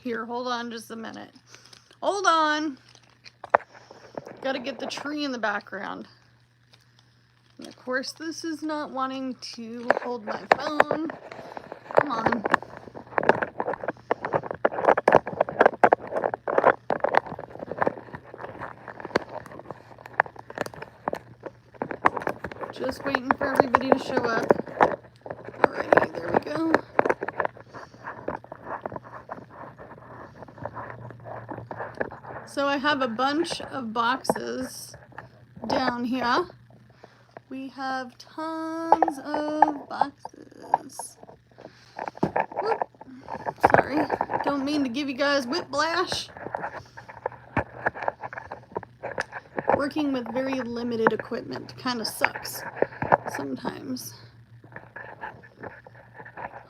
Here, hold on just a minute. Hold on. Gotta get the tree in the background. And of course, this is not wanting to hold my phone. Come on. Just waiting for everybody to show up. Alrighty, there we go. So I have a bunch of boxes down here. We have tons of boxes. Whoop. Sorry, don't mean to give you guys whiplash. Working with very limited equipment kind of sucks sometimes.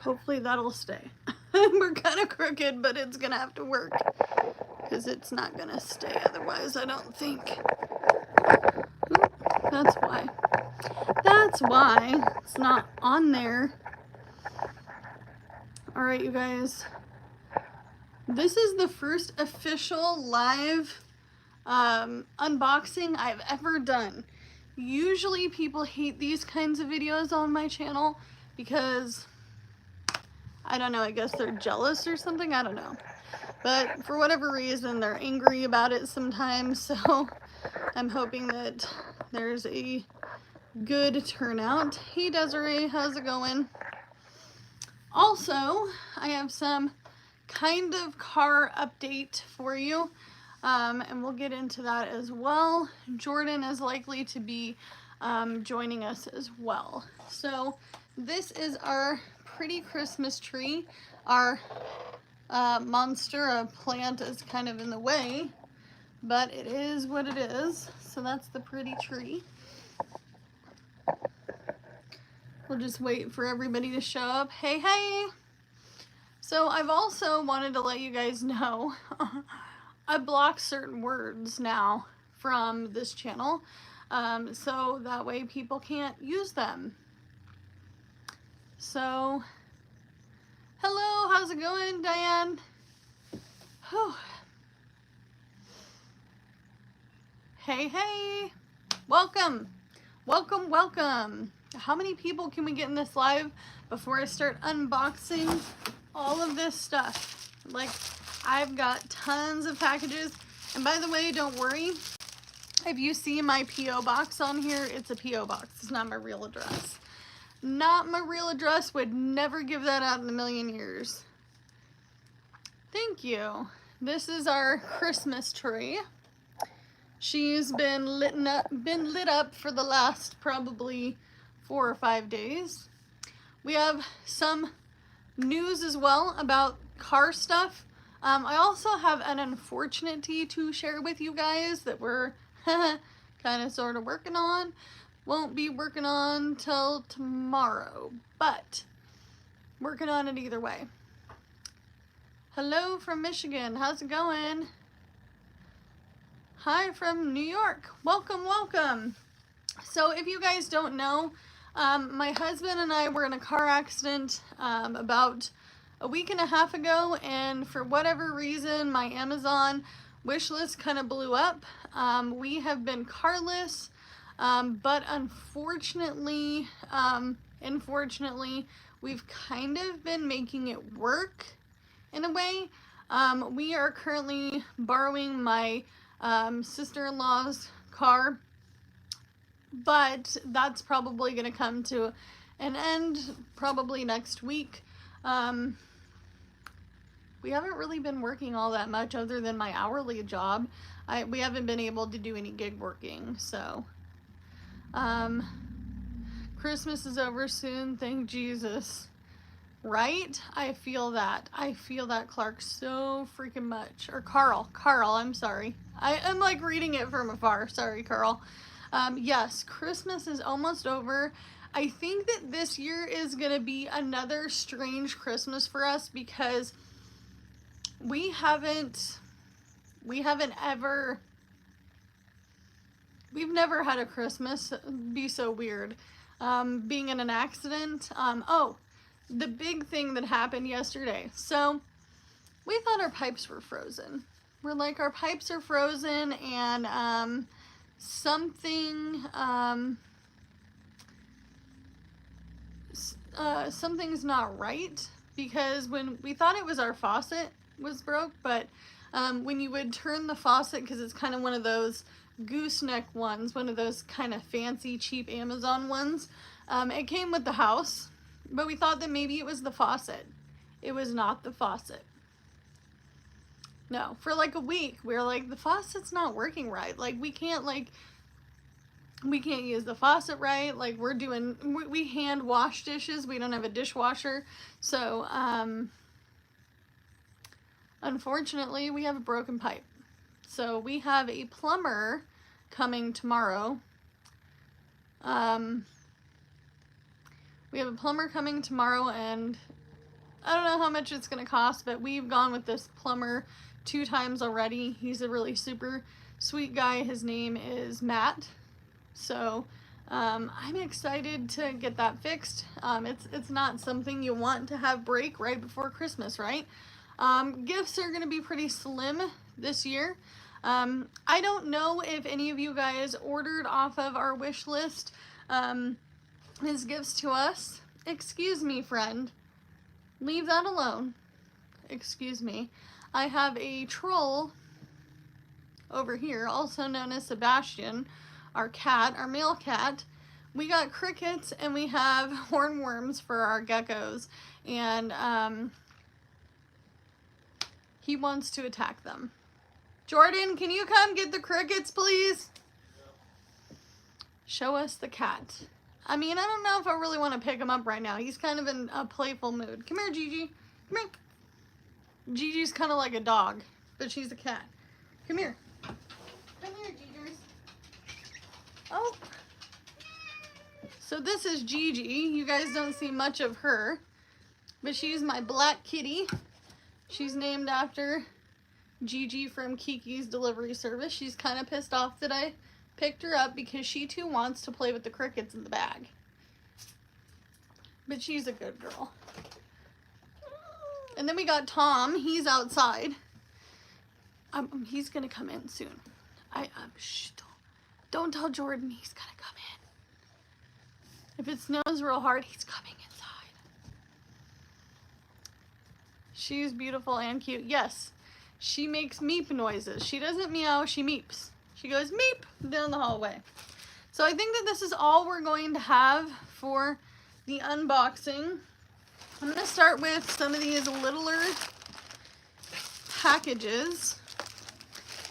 Hopefully that'll stay. We're kind of crooked, but it's gonna have to work because it's not gonna stay otherwise, I don't think. Oop, that's why. That's why it's not on there. All right, you guys. This is the first official live unboxing I've ever done. Usually people hate these kinds of videos on my channel because, I don't know, I guess they're jealous or something, I don't know. But for whatever reason, they're angry about it sometimes, so I'm hoping that there's a good turnout. Hey Desiree, how's it going? Also, I have some kind of car update for you. And we'll get into that as well. Jordan is likely to be joining us as well. So this is our pretty Christmas tree. Our monstera plant is kind of in the way, but it is what it is. So that's the pretty tree. We'll just wait for everybody to show up. Hey, hey! So I've also wanted to let you guys know I block certain words now from this channel, so that way people can't use them. So, hello, how's it going, Diane? Whew. Hey, hey, welcome, welcome, welcome. How many people can we get in this live before I start unboxing all of this stuff? Like, I've got tons of packages, and by the way, don't worry, if you see my P.O. box on here, it's a P.O. box, it's not my real address. Not my real address, would never give that out in a million years. Thank you. This is our Christmas tree. She's been lit up for the last probably 4 or 5 days. We have some news as well about car stuff. I also have an unfortunately to share with you guys that we're kind of sort of working on. Won't be working on till tomorrow, but working on it either way. Hello from Michigan, how's it going? Hi from New York, welcome, welcome. So if you guys don't know, my husband and I were in a car accident about a week and a half ago, and for whatever reason my Amazon wish list kind of blew up. We have been carless, but unfortunately, we've kind of been making it work in a way. We are currently borrowing my sister-in-law's car, but that's probably going to come to an end probably next week. We haven't really been working all that much other than my hourly job. We haven't been able to do any gig working, so Christmas is over soon, thank Jesus. Right? I feel that. I feel that, Clark, so freaking much. Or Carl, I'm sorry. I'm like reading it from afar. Sorry, Carl. Yes, Christmas is almost over. I think that this year is going to be another strange Christmas for us because we've never had a Christmas be so weird. Being in an accident. Oh, the big thing that happened yesterday. So we thought our pipes were frozen. We're like, our pipes are frozen, and something's not right, because when we thought it was our faucet was broke, but when you would turn the faucet, because it's kind of one of those gooseneck ones, one of those kind of fancy cheap Amazon ones, it came with the house, but we thought that maybe it was the faucet. It was not the faucet. No, for like a week we were like, the faucet's not working right, like we can't use the faucet right, like we hand wash dishes, we don't have a dishwasher, so unfortunately we have a broken pipe. So we have a plumber coming tomorrow. We have a plumber coming tomorrow, and I don't know how much it's gonna cost, but we've gone with this plumber 2 times already. He's a really super sweet guy. His name is Matt. So I'm excited to get that fixed. It's not something you want to have break right before Christmas, right? Gifts are gonna be pretty slim this year. I don't know if any of you guys ordered off of our wish list his gifts to us. Excuse me, friend. Leave that alone. Excuse me. I have a troll over here, also known as Sebastian, our cat, our male cat. We got crickets and we have hornworms for our geckos, and he wants to attack them. Jordan, can you come get the crickets, please? Show us the cat. I mean, I don't know if I really want to pick him up right now. He's kind of in a playful mood. Come here, Gigi. Come here. Gigi's kind of like a dog, but she's a cat. Come here. Come here, Gigi. Oh. So this is Gigi. You guys don't see much of her, but she's my black kitty. She's named after Gigi from Kiki's Delivery Service. She's kind of pissed off that I picked her up because she too wants to play with the crickets in the bag. But she's a good girl. And then we got Tom. He's outside. He's gonna come in soon. Shh, don't tell Jordan he's gonna come in. If it snows real hard, he's coming inside. She's beautiful and cute. Yes, she makes meep noises. She doesn't meow, she meeps. She goes meep down the hallway. So I think that this is all we're going to have for the unboxing. I'm going to start with some of these littler packages,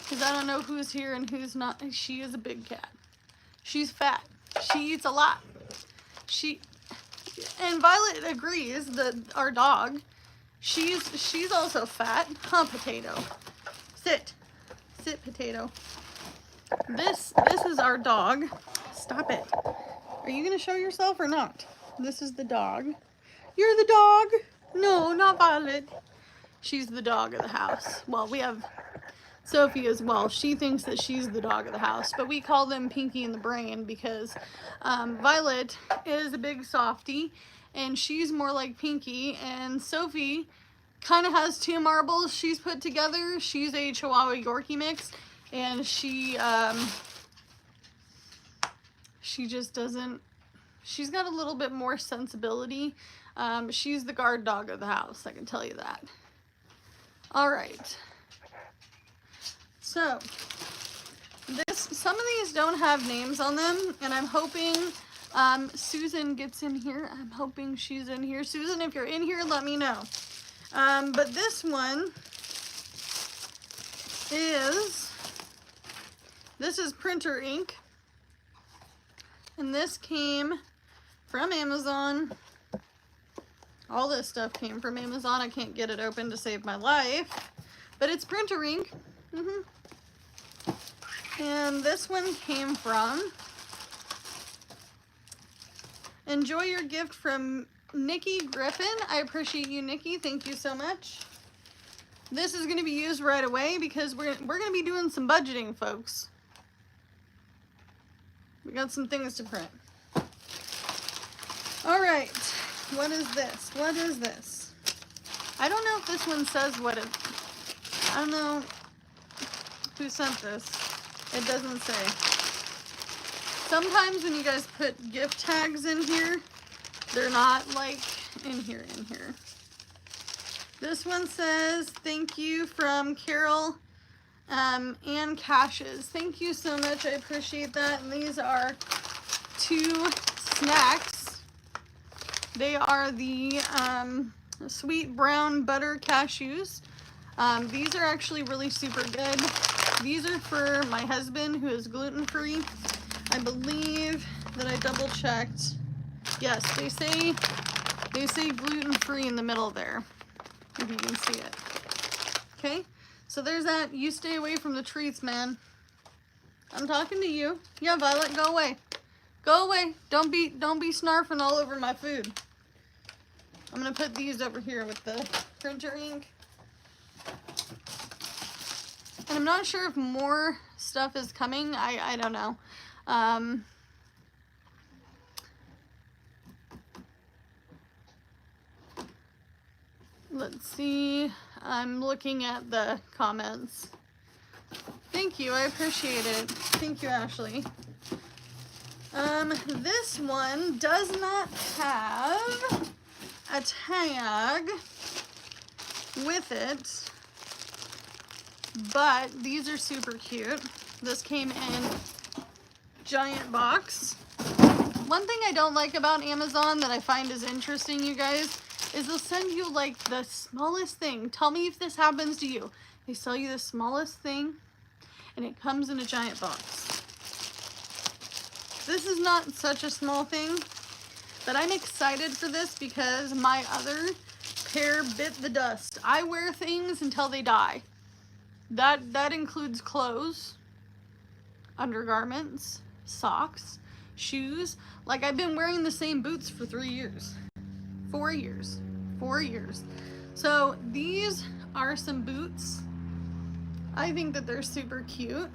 because I don't know who's here and who's not. She is a big cat. She's fat. She eats a lot. And Violet agrees that our dog, she's also fat. Huh, Potato? Sit, Potato. This is our dog. Stop it. Are you gonna show yourself or not? This is the dog. You're the dog? No, not Violet. She's the dog of the house. Well, we have Sophie as well. She thinks that she's the dog of the house, but we call them Pinky and the Brain because Violet is a big softie and she's more like Pinky, and Sophie kind of has 2 marbles she's put together. She's a Chihuahua Yorkie mix, and she just doesn't, she's got a little bit more sensibility. She's the guard dog of the house, I can tell you that. All right. So, some of these don't have names on them, and I'm hoping Susan gets in here. I'm hoping she's in here. Susan, if you're in here, let me know. But this one this is printer ink, and this came from Amazon. All this stuff came from Amazon. I can't get it open to save my life, but it's printer ink. And this one came from Enjoy Your Gift from Nikki Griffin. I appreciate you, Nikki. Thank you so much. This is going to be used right away because we're going to be doing some budgeting, folks. We got some things to print. All right. What is this? What is this? I don't know if this one says what it I don't know who sent this. It doesn't say. Sometimes when you guys put gift tags in here, they're not like in here. This one says, thank you from Carol and Caches. Thank you so much. I appreciate that. And these are 2 snacks. They are the sweet brown butter cashews. These are actually really super good. These are for my husband who is gluten-free. I believe that I double checked. Yes, they say gluten-free in the middle there, if you can see it. Okay, so there's that. You stay away from the treats, man. I'm talking to you. Yeah, Violet, go away. Go away. Don't be snarfing all over my food. I'm gonna put these over here with the printer ink. And I'm not sure if more stuff is coming. I don't know. Let's see. I'm looking at the comments. Thank you. I appreciate it. Thank you, Ashley. This one does not have a tag with it, but these are super cute. This came in giant box. One thing I don't like about Amazon that I find is interesting, you guys, is they'll send you like the smallest thing. Tell me if this happens to you. They sell you the smallest thing and it comes in a giant box. This is not such a small thing, but I'm excited for this because my other pair bit the dust. I wear things until they die. That includes clothes, undergarments, socks, shoes. Like, I've been wearing the same boots for 3 years. 4 years. 4 years. So these are some boots. I think that they're super cute.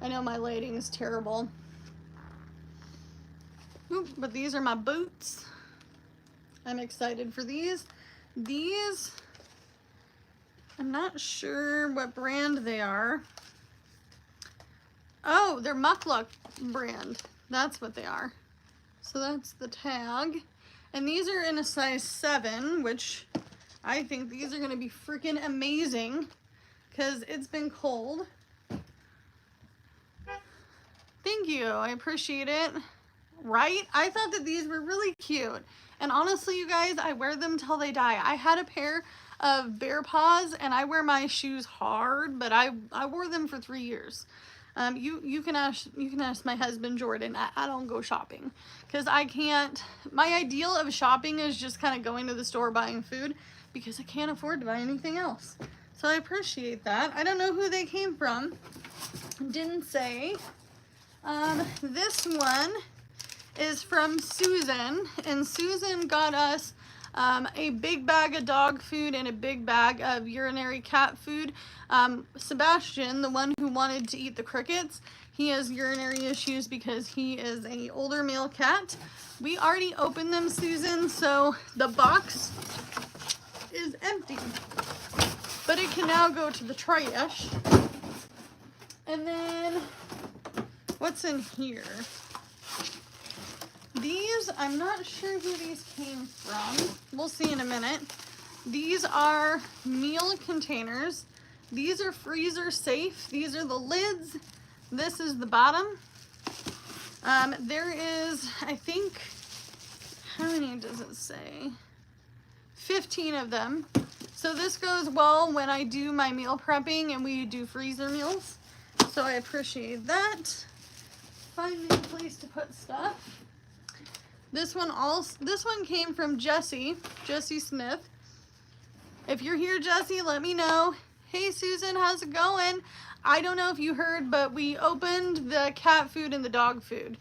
I know my lighting is terrible. Ooh, but these are my boots. I'm excited for these. These, I'm not sure what brand they are. Oh, they're Muckluck brand. That's what they are. So that's the tag. And these are in a size 7, which I think these are going to be freaking amazing because it's been cold. Thank you. I appreciate it. Right? I thought that these were really cute. And honestly, you guys, I wear them till they die. I had a pair of Bear Paws and I wear my shoes hard, but I wore them for 3 years. You can ask my husband Jordan. I don't go shopping because I can't. My ideal of shopping is just kind of going to the store buying food because I can't afford to buy anything else. So I appreciate that. I don't know who they came from. Didn't say. This one is from Susan, and Susan got us a big bag of dog food and a big bag of urinary cat food. Sebastian, the one who wanted to eat the crickets, he has urinary issues because he is an older male cat. We already opened them, Susan, so the box is empty, but it can now go to the trash. And then what's in here? These, I'm not sure who these came from. We'll see in a minute. These are meal containers. These are freezer safe. These are the lids. This is the bottom. There is, I think, how many does it say? 15 of them. So this goes well when I do my meal prepping and we do freezer meals. So I appreciate that. Find me a place to put stuff. This one came from Jessie Smith. If you're here, Jessie, let me know. Hey, Susan, how's it going? I don't know if you heard, but we opened the cat food and the dog food.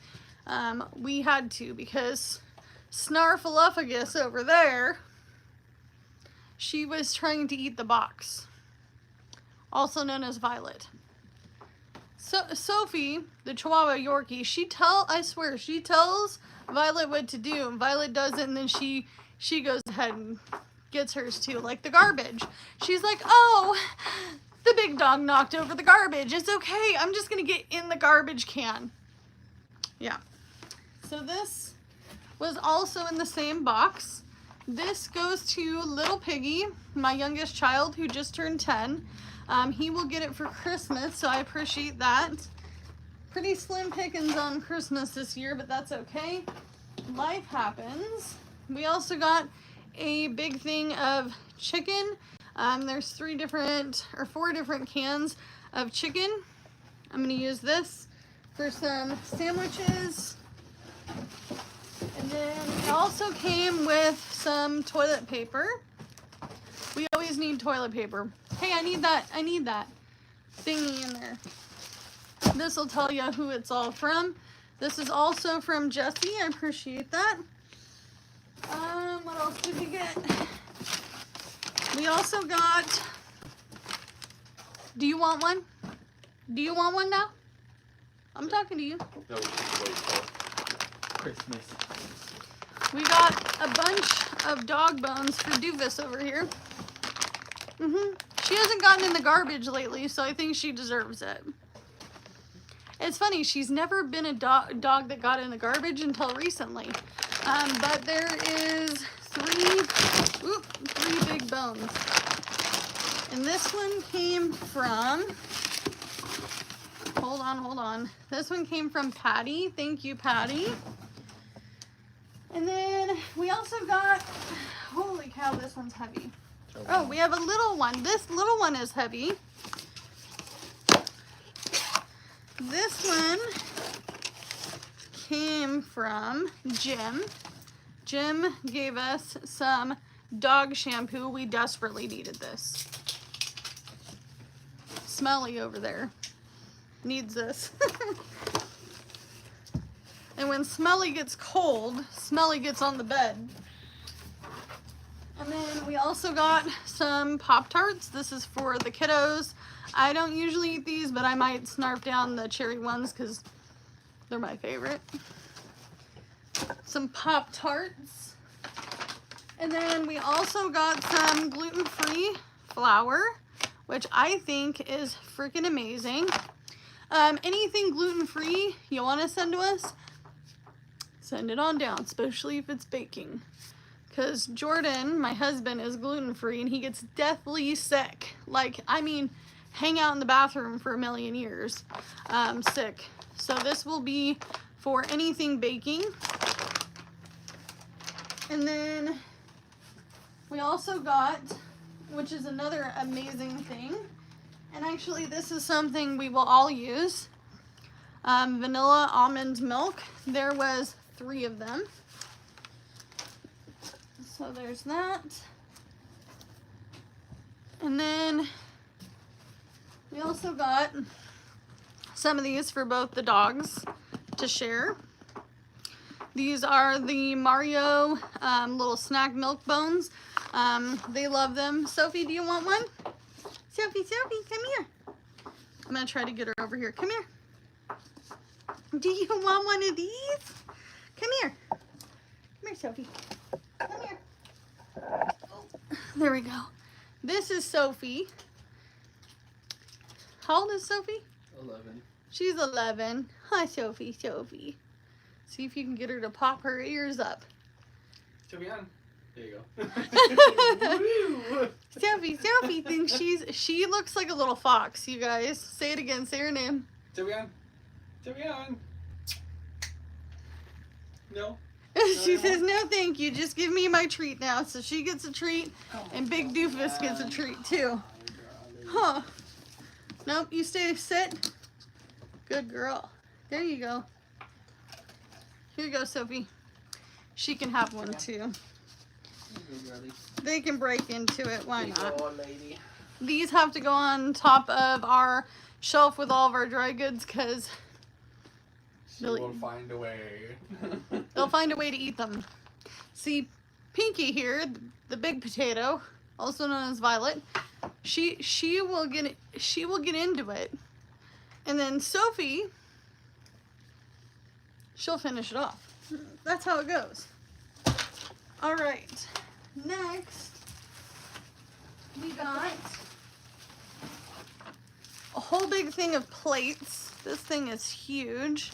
We had to because Snarfaluffagus over there, she was trying to eat the box, also known as Violet. So Sophie, the Chihuahua Yorkie, I swear, she tells Violet what to do, and Violet does it, and then she goes ahead and gets hers too, like the garbage. She's like, oh, the big dog knocked over the garbage. It's okay. I'm just going to get in the garbage can. Yeah. So this was also in the same box. This goes to little Piggy, my youngest child who just turned 10. He will get it for Christmas, so I appreciate that. Pretty slim pickings on Christmas this year, but that's okay. Life happens. We also got a big thing of chicken. There's 4 different cans of chicken. I'm gonna use this for some sandwiches. And then it also came with some toilet paper. We always need toilet paper. Hey, I need that thingy in there. This will tell you who it's all from. This is also from Jessie. I appreciate that. What else did we get? We also got, do you want one? Do you want one now? I'm talking to you. No, we should wait for Christmas. We got a bunch of dog bones for Doofus over here. She hasn't gotten in the garbage lately, so I think she deserves it. It's funny, she's never been a dog that got in the garbage until recently. But there is 3 big bones. And this one came from, hold on. This one came from Patty. Thank you, Patty. And then we also got, holy cow, this one's heavy. Oh, we have a little one. This little one is heavy. This one came from Jim. Jim gave us some dog shampoo. We desperately needed this. Smelly over there needs this. And when Smelly gets cold, Smelly gets on the bed. And then we also got some Pop-Tarts. This is for the kiddos. I don't usually eat these, but I might snarf down the cherry ones because they're my favorite. Some Pop-Tarts. And then we also got some gluten-free flour, which I think is freaking amazing. Anything gluten-free you want to send to us, send it on down, especially if it's baking. Because Jordan, my husband, is gluten-free and he gets deathly sick. Like, I mean, hang out in the bathroom for a million years sick. So this will be for anything baking. And then we also got, which is another amazing thing, and actually this is something we will all use, vanilla almond milk. There was 3 of them. So there's that. And then we also got some of these for both the dogs to share. These are the Mario little snack milk bones. They love them. Sophie, do you want one? Sophie, come here. I'm gonna try to get her over here. Come here. Do you want one of these? Come here. Come here, Sophie. Come here. Oh, there we go. This is Sophie. How old is Sophie? 11. She's 11. Hi, Sophie. See if you can get her to pop her ears up. Sophie on. There you go. Sophie thinks she looks like a little fox, you guys. Say it again. Say her name. Sophie on. No. She says, no, thank you. Just give me my treat now. So she gets a treat, and Big Doofus gets a treat, too. Huh. Nope, you sit. Good girl. There you go. Here you go, Sophie. She can have one, too. They can break into it. Why not? These have to go on top of our shelf with all of our dry goods, because They'll find a way. they'll find a way to eat them. See, Pinky here, the big potato, also known as Violet, she will get into it, and then Sophie, she'll finish it off. That's how it goes. All right, next we got a whole big thing of plates. This thing is huge.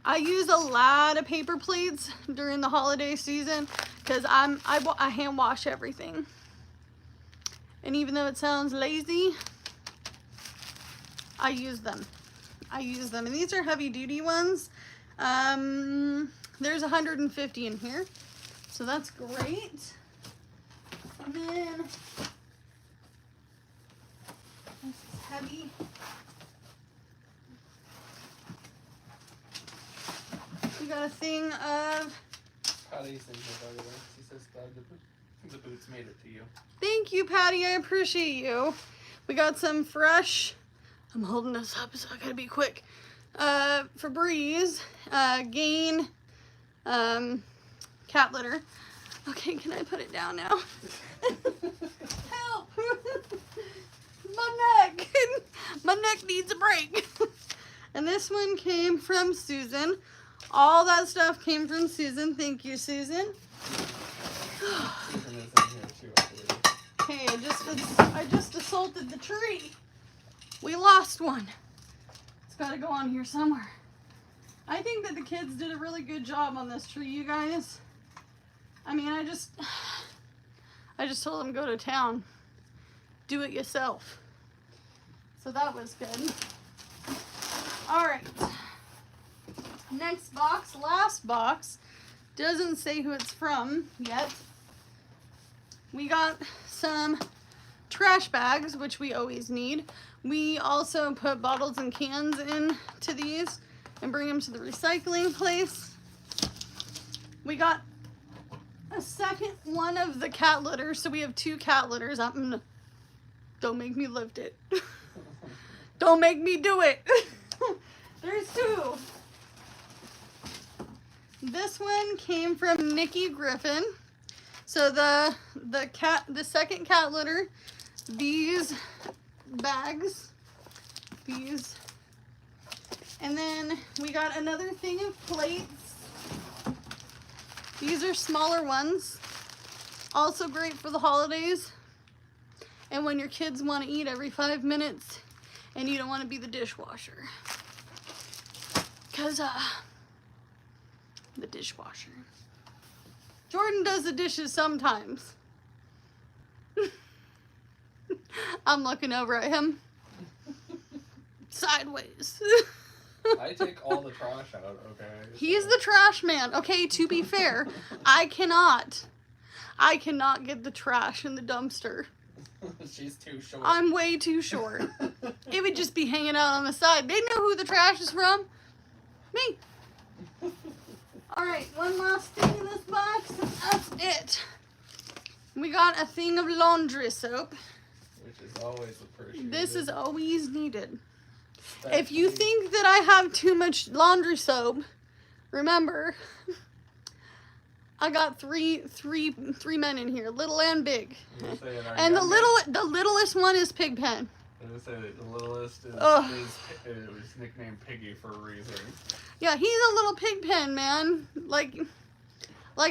I use a lot of paper plates during the holiday season because I hand wash everything. And even though it sounds lazy, I use them. And these are heavy duty ones. There's 150 in here, so that's great. And then this is heavy. We got a thing of. Patty's in here, by the way. She says glad the boots made it to you. Thank you, Patty. I appreciate you. We got some fresh. I'm holding this up, so I gotta be quick. Febreze, Gain, cat litter. Okay, can I put it down now? Help! My neck! My neck needs a break. And this one came from Susan. All that stuff came from Susan. Thank you, Susan. Susan is in here too, I believe. Okay, I just assaulted the tree. We lost one. It's got to go on here somewhere. I think that the kids did a really good job on this tree, you guys. I mean, I just told them go to town. Do it yourself. So that was good. All right. Next box, last box. Doesn't say who it's from yet. We got some trash bags, which we always need. We also put bottles and cans into these and bring them to the recycling place. We got a second one of the cat litter, so we have 2 cat litters. Don't make me lift it. Don't make me do it. There's 2. This one came from Nikki Griffin. So the second cat litter, these bags, these, and then we got another thing of plates. These are smaller ones, also great for the holidays, and when your kids want to eat every 5 minutes and you don't want to be the dishwasher, because the dishwasher. Jordan does the dishes sometimes. I'm looking over at him. Sideways. I take all the trash out, okay? He's the trash man. Okay, to be fair, I cannot get the trash in the dumpster. She's too short. I'm way too short. It would just be hanging out on the side. They know who the trash is from. Me. Alright, one last thing in this box, and that's it. We got a thing of laundry soap. Which is always appreciated. This is always needed. If you think that I have too much laundry soap, remember, I got three men in here, little and big. And the littlest one is Pigpen. I was gonna say the littlest is nicknamed Piggy for a reason. Yeah, he's a little Pigpen, man. Like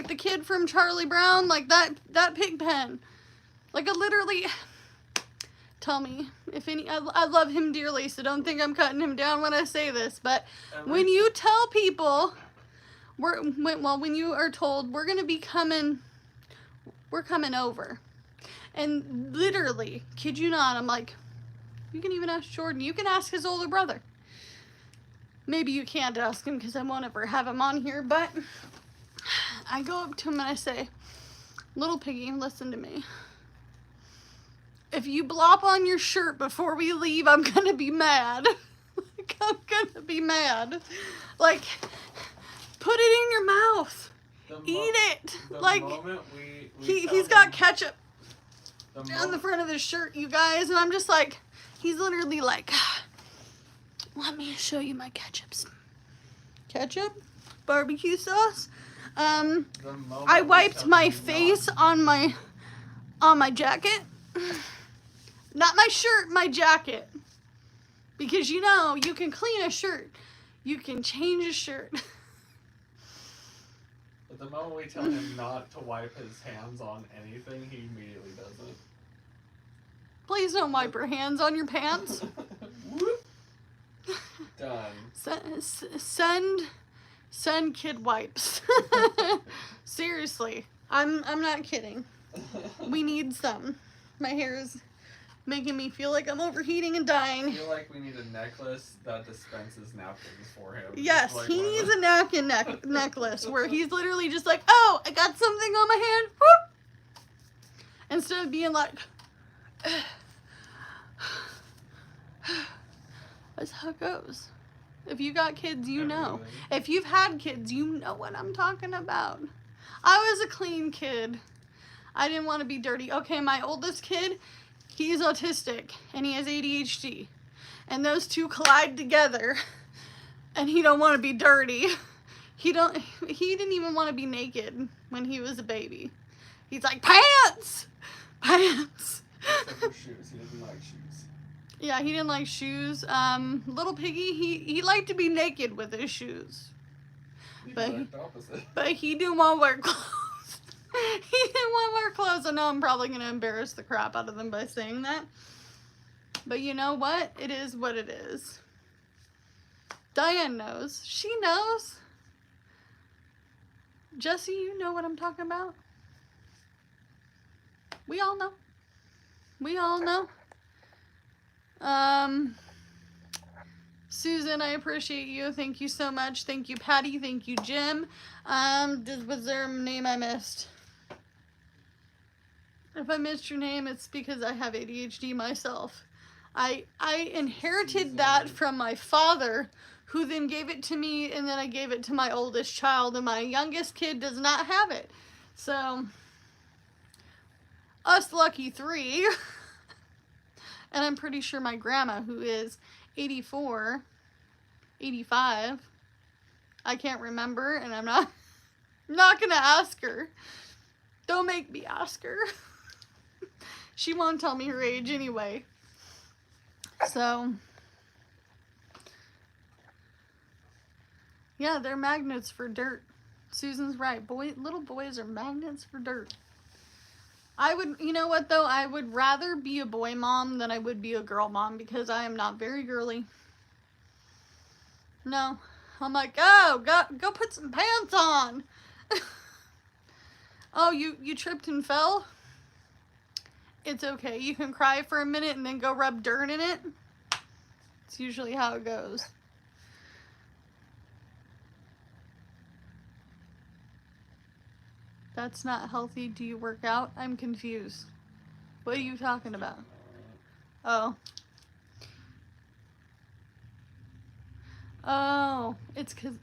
the kid from Charlie Brown, like that Pigpen. Like literally. Tell me if any. I love him dearly, so don't think I'm cutting him down when I say this. But when you tell people, when you are told we're gonna be coming, we're coming over, and literally, kid you not, I'm like, you can even ask Jordan. You can ask his older brother. Maybe you can't ask him because I won't ever have him on here. But I go up to him and I say, "Little Piggy, listen to me. If you blop on your shirt before we leave, I'm gonna be mad. Like, I'm gonna be mad. Like, put it in your mouth. Eat it. Like, he's got ketchup down the front of his shirt, you guys. And I'm just like, he's literally like, let me show you my ketchups. Ketchup? Barbecue sauce? I wiped my face on my jacket. Not my shirt, my jacket. Because you know, you can clean a shirt. You can change a shirt. But the moment we tell him not to wipe his hands on anything, he immediately does it. Please don't wipe your hands on your pants. Whoop. Done. Send kid wipes. Seriously, I'm not kidding. We need some. My hair is making me feel like I'm overheating and I dying. feel like we need a necklace that dispenses napkins for him. Yes, Like he one of needs the- a napkin necklace where he's literally just like, oh, I got something on my hand. Whoop! Instead of being like, that's how it goes. If you got kids, you know. Everything. If you've had kids, you know what I'm talking about. I was a clean kid. I didn't want to be dirty. Okay, my oldest kid, he's autistic and he has ADHD. And those two collide together and he don't want to be dirty. He didn't even want to be naked when he was a baby. He's like, pants! Pants! Except for shoes. He doesn't like shoes. Yeah, he didn't like shoes. Little Piggy, he liked to be naked with his shoes. The But- exact opposite. But he didn't want to wear clothes. He didn't want to wear clothes. I know I'm probably going to embarrass the crap out of them by saying that. But you know what? It is what it is. Diane knows. She knows. Jesse, you know what I'm talking about? We all know. We all know. Susan, I appreciate you. Thank you so much. Thank you, Patty. Thank you, Jim. Was there a name I missed? If I missed your name, it's because I have ADHD myself. I inherited that from my father, who then gave it to me, and then I gave it to my oldest child, and my youngest kid does not have it. So, us lucky three. And I'm pretty sure my grandma, who is 84, 85, I can't remember, and I'm not gonna ask her. Don't make me ask her. She won't tell me her age anyway. So, yeah, they're magnets for dirt. Susan's right. Little boys are magnets for dirt. You know what though? I would rather be a boy mom than I would be a girl mom because I am not very girly. No. I'm like, oh, go put some pants on. Oh, you tripped and fell? It's okay. You can cry for a minute and then go rub dirt in it. It's usually how it goes. That's not healthy. Do you work out? I'm confused. What are you talking about? Oh. Oh, it's cause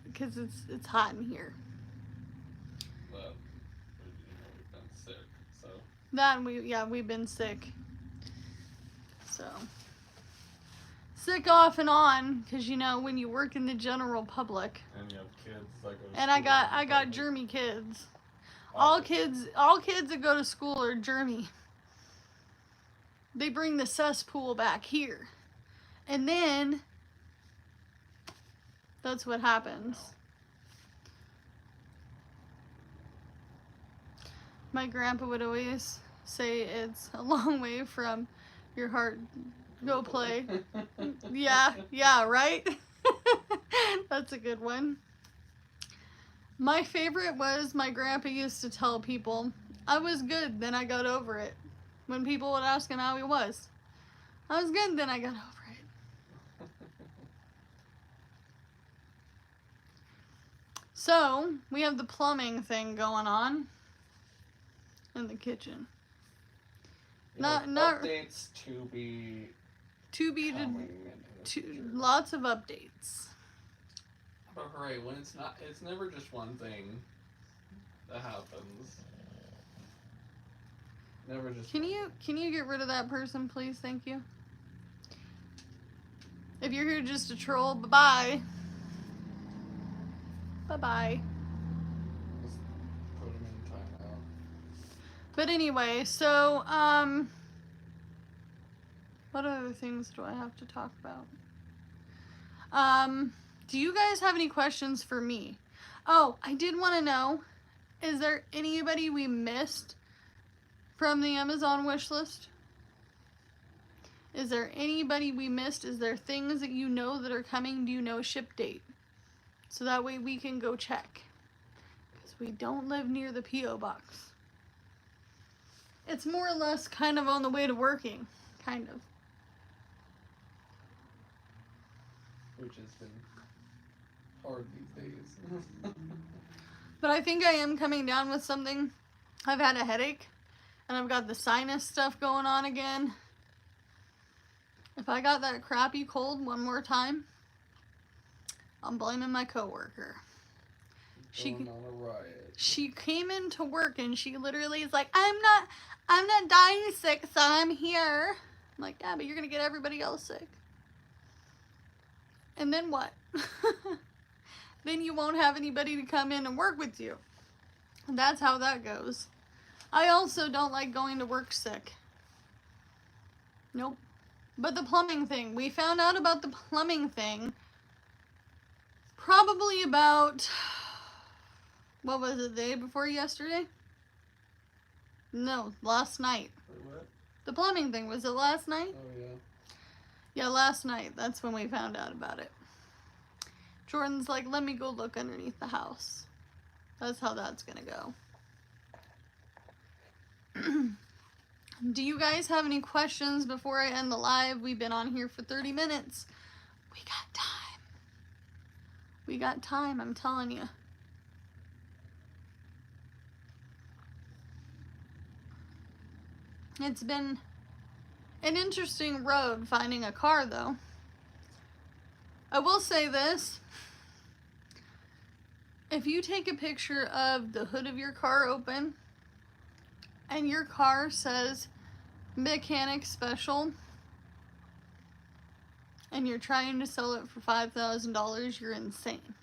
it's hot in here. But we've been sick, so. That and we've been sick. So sick off and on, cause you know when you work in the general public. And you have kids that go to And school I got and germy kids. all All kids that go to school are germy. They bring the cesspool back here. And then that's what happens. My grandpa would always say it's a long way from your heart. Go play. Yeah, right? That's a good one. My favorite was my grandpa used to tell people, I was good, then I got over it. When people would ask him how he was. I was good, then I got over it. So, we have the plumbing thing going on in the kitchen. You Not- have not- updates to be To be coming into the future. lots of updates. But hooray, when it's never just one thing that happens. Never just Can you get rid of that person, please? Thank you. If you're here just to troll, bye-bye. Bye-bye. just put them in timeout. But anyway, so, what other things do I have to talk about? Do you guys have any questions for me? Oh, I did want to know, is there anybody we missed from the Amazon wish list? Is there anybody we missed? Is there things that you know that are coming? Do you know ship date? So that way we can go check. Because we don't live near the P.O. box. It's more or less kind of on the way to working. Kind of. Which has been hard these days. But I think I am coming down with something. I've had a headache. And I've got the sinus stuff going on again. If I got that crappy cold one more time, I'm blaming my coworker. Going on a riot. She came into work and she literally is like, I'm not dying sick, so I'm here. I'm like, yeah, but you're gonna get everybody else sick. And then what? Then you won't have anybody to come in and work with you. And that's how that goes. I also don't like going to work sick. Nope. But the plumbing thing, we found out about the plumbing thing probably about, what was it, the day before yesterday? No, last night. What? The plumbing thing, was it last night? Oh, yeah. Yeah, last night. That's when we found out about it. Jordan's like, let me go look underneath the house. That's how that's gonna go. Do you guys have any questions before I end the live? We've been on here for 30 minutes. We got time. We got time, I'm telling you. It's been an interesting road finding a car, though. I will say this. If you take a picture of the hood of your car open and your car says mechanic special and you're trying to sell it for $5,000, you're insane.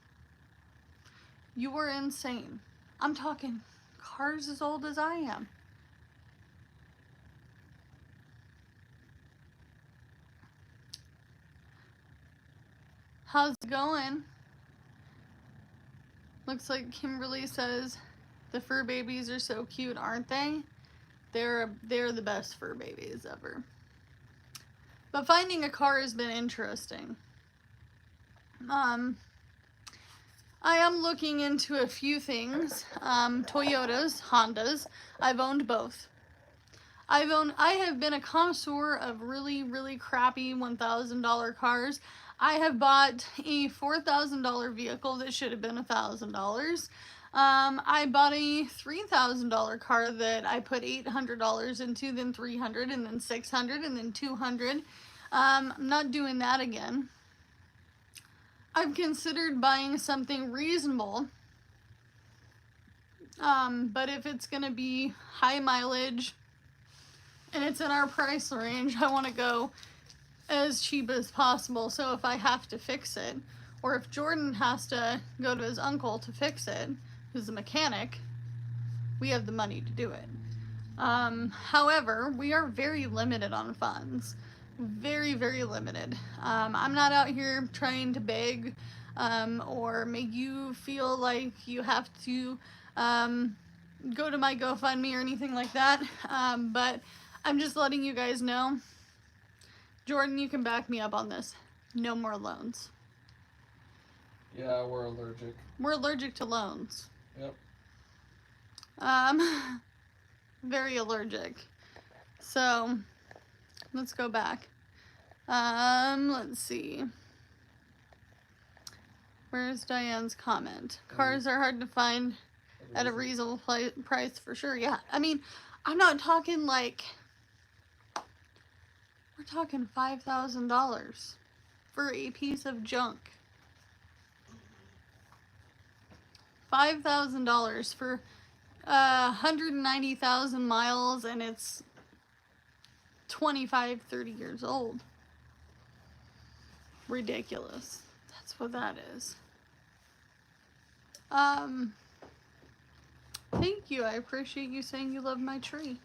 You are insane. I'm talking cars as old as I am. How's it going? Looks like Kimberly says the fur babies are so cute, aren't they? They're the best fur babies ever. But finding a car has been interesting. I am looking into a few things. Toyotas, Hondas. I've owned both. I have been a connoisseur of really, really crappy $1,000 cars. I have bought a $4,000 vehicle that should have been $1,000. I bought a $3,000 car that I put $800 into, then $300, and then $600, and then $200. I'm not doing that again. I've considered buying something reasonable, but if it's gonna be high mileage and it's in our price range, I want to go as cheap as possible. So if I have to fix it, or if Jordan has to go to his uncle to fix it, who's a mechanic, we have the money to do it. However, we are very limited on funds. Very, very limited. I'm not out here trying to beg or make you feel like you have to go to my GoFundMe or anything like that. But I'm just letting you guys know. Jordan, you can back me up on this. No more loans. Yeah, we're allergic. We're allergic to loans. Yep. Very allergic. So, let's go back. Let's see. Where's Diane's comment? Cars are hard to find at a reasonable price for sure. Yeah, I mean, I'm not talking like, we're talking $5,000 for a piece of junk. $5,000 for 190,000 miles and it's 25, 30 years old. Ridiculous. That's what that is. Thank you. I appreciate you saying you love my tree.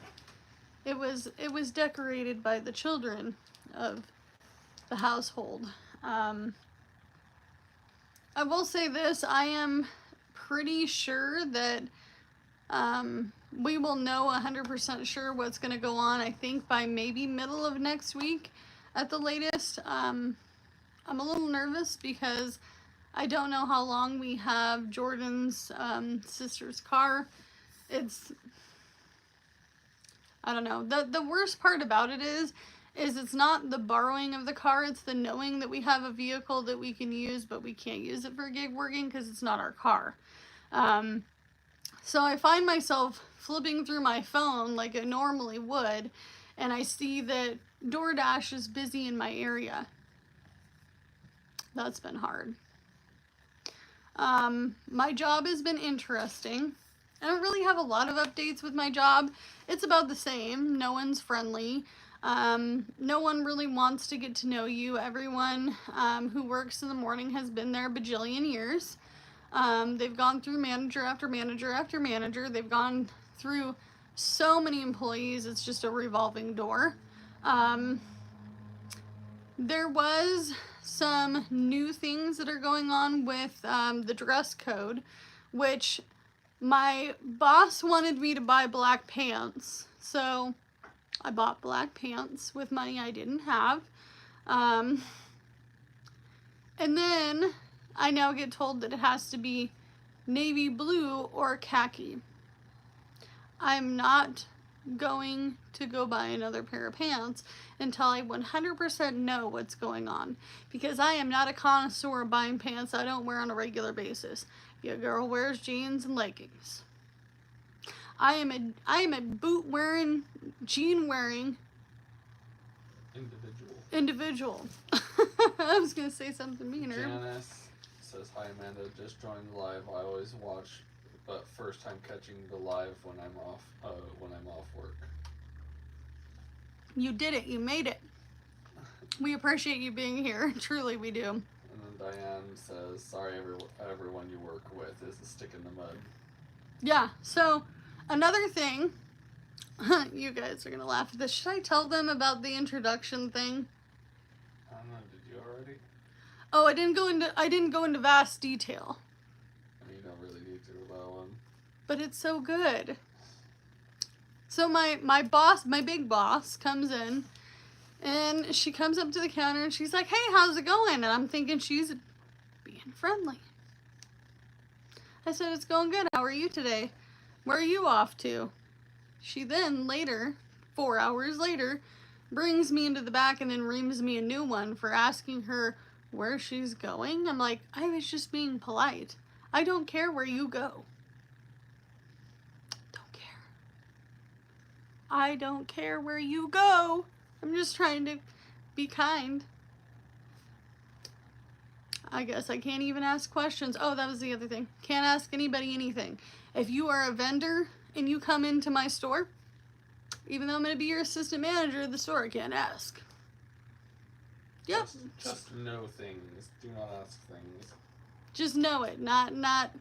It was decorated by the children of the household. I will say this, I am pretty sure that we will know 100% sure what's going to go on, I think, by maybe middle of next week. at the latest. I'm a little nervous because I don't know how long we have Jordan's sister's car. I don't know. The worst part about it is it's not the borrowing of the car, it's the knowing that we have a vehicle that we can use, but we can't use it for gig working because it's not our car. So I find myself flipping through my phone like it normally would, and I see that DoorDash is busy in my area. That's been hard. My job has been interesting. I don't really have a lot of updates with my job. It's about the same. No one's friendly. No one really wants to get to know you. Everyone who works in the morning has been there a bajillion years. They've gone through manager after manager after manager. They've gone through so many employees. It's just a revolving door. There was some new things that are going on with the dress code, which my boss wanted me to buy black pants. So I bought black pants with money I didn't have. And then I now get told that it has to be navy blue or khaki. I'm not going to go buy another pair of pants until I 100% know what's going on, because I am not a connoisseur of buying pants I don't wear on a regular basis. Your girl wears jeans and leggings. I am a boot wearing, jean wearing individual. I was gonna say something meaner. Janice says, "Hi Amanda, just joined the live. I always watch, but first time catching the live when I'm off work." You did it. You made it. We appreciate you being here. Truly, we do. And then Diane says, "Sorry, everyone you work with is a stick in the mud." Yeah. So another thing, you guys are gonna laugh at this. Should I tell them about the introduction thing? I don't know. Did you already? Oh, I didn't go into vast detail. I mean, you don't really need to with that one. But it's so good. So my boss, my big boss, comes in, and she comes up to the counter and she's like, "Hey, how's it going?" And I'm thinking she's being friendly. I said, "It's going good. How are you today? Where are you off to?" She then later, 4 hours later, brings me into the back and then reams me a new one for asking her where she's going. I'm like, I was just being polite. I don't care where you go. Don't care. I don't care where you go. I'm just trying to be kind. I guess I can't even ask questions. Oh, that was the other thing. Can't ask anybody anything. If you are a vendor and you come into my store, even though I'm going to be your assistant manager of the store, I can't ask. Yep. Just know things. Do not ask things. Just know it. Not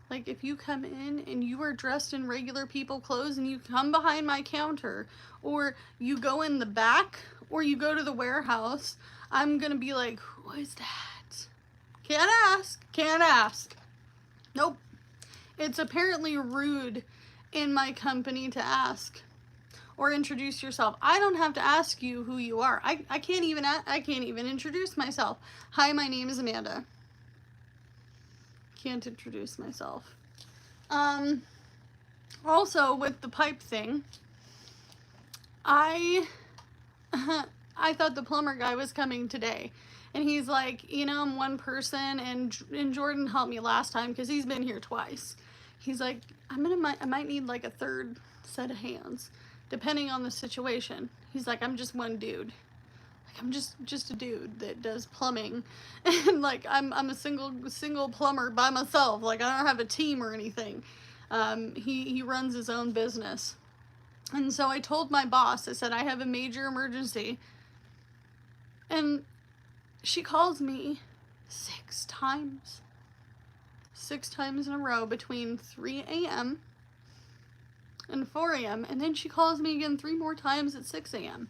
like if you come in and you are dressed in regular people clothes and you come behind my counter, or you go in the back, or you go to the warehouse, I'm going to be like, who is that? Can't ask. Can't ask. Nope. It's apparently rude in my company to ask or introduce yourself. I don't have to ask you who you are. I can't even introduce myself. Hi, my name is Amanda. Can't introduce myself. Also with the pipe thing, I thought the plumber guy was coming today. And he's like, I'm one person, and Jordan helped me last time because he's been here twice. He's like, I might need like a third set of hands, depending on the situation. He's like, I'm just one dude. Like, I'm just a dude that does plumbing, and like I'm a single plumber by myself. Like, I don't have a team or anything. He runs his own business. And so I told my boss, I said, I have a major emergency. And she calls me 6 times. 6 times in a row between 3 a.m. and 4 a.m. And then she calls me again 3 more times at 6 a.m.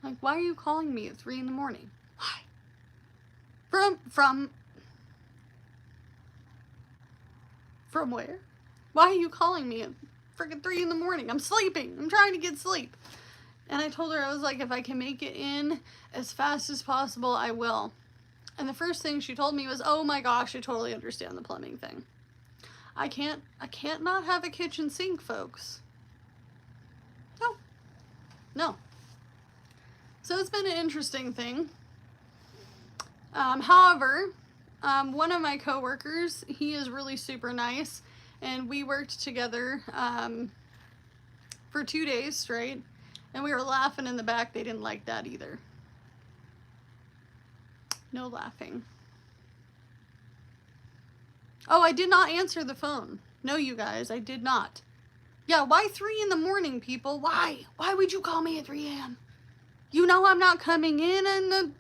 Like, why are you calling me at 3 in the morning? Why? From where? Why are you calling me freaking 3 in the morning. I'm sleeping. I'm trying to get sleep. And I told her, I was like, if I can make it in as fast as possible, I will. And the first thing she told me was, oh my gosh, I totally understand the plumbing thing. I can't not have a kitchen sink, folks. No. So it's been an interesting thing. However, one of my coworkers, he is really super nice, and we worked together for 2 days straight, and we were laughing in the back. They didn't like that either. No laughing. Oh, I did not answer the phone. No, you guys, I did not. Yeah, why 3 in the morning, people? Why? Why would you call me at 3 a.m.? You know I'm not coming in and I'm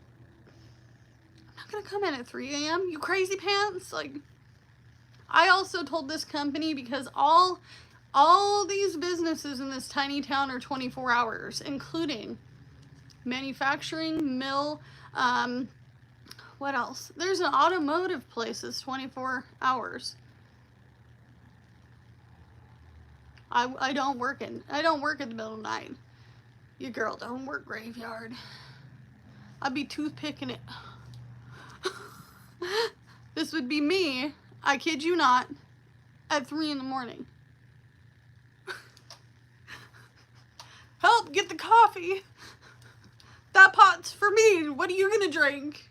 not gonna come in at 3 a.m. You crazy pants? Like, I also told this company, because all these businesses in this tiny town are 24 hours, including manufacturing, mill, what else? There's an automotive place that's 24 hours. I don't work in the middle of the night. Your girl don't work graveyard. I'd be toothpicking it. This would be me, I kid you not, at 3 in the morning. Help, get the coffee. That pot's for me. What are you gonna drink?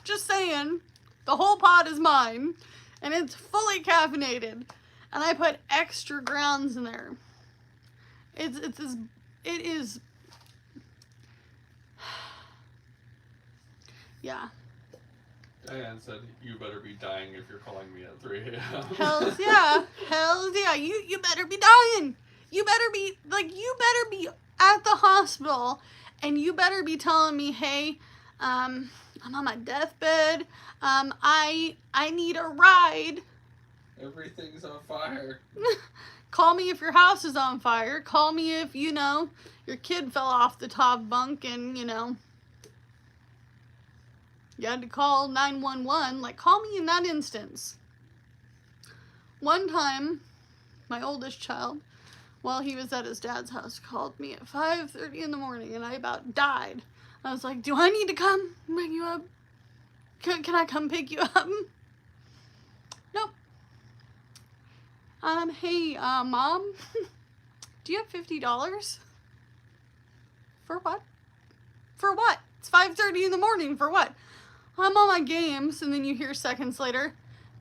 Just saying. The whole pot is mine. And it's fully caffeinated. And I put extra grounds in there. It is. Yeah. Diane said, you better be dying if you're calling me at 3 a.m. Hells yeah. Hells yeah. You better be dying. You better be at the hospital, and you better be telling me, hey, I'm on my deathbed. I need a ride. Everything's on fire. Call me if your house is on fire. Call me if, your kid fell off the top bunk and, you had to call 911. Like, call me in that instance. One time, my oldest child, while he was at his dad's house, called me at 5:30 in the morning, and I about died. I was like, do I need to come pick you up? Can I come pick you up? Nope. Hey, Mom, do you have $50? For what? For what? It's 5:30 in the morning, for what? I'm on my games, and then you hear seconds later,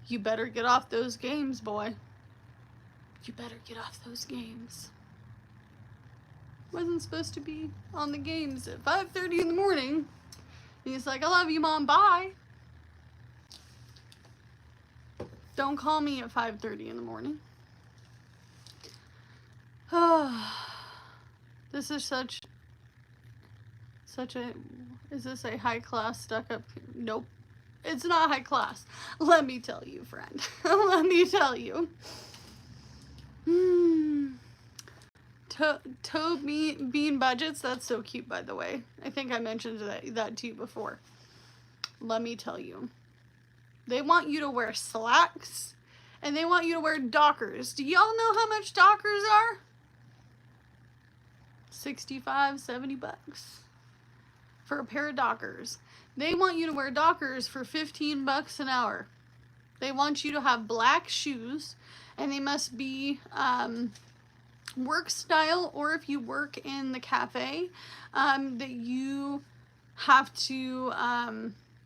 you better get off those games, boy. You better get off those games. Wasn't supposed to be on the games at 5:30 in the morning. And he's like, I love you, Mom, bye. Don't call me at 5:30 in the morning. This is such a, is this a high class stuck up? Nope. It's not high class. Let me tell you, friend. Let me tell you. Toe bean budgets. That's so cute, by the way. I think I mentioned that to you before. Let me tell you. They want you to wear slacks, and they want you to wear Dockers. Do y'all know how much Dockers are? 65, 70 bucks for a pair of Dockers. They want you to wear Dockers for 15 bucks an hour. They want you to have black shoes, and they must be work style, or if you work in the cafe, that you have to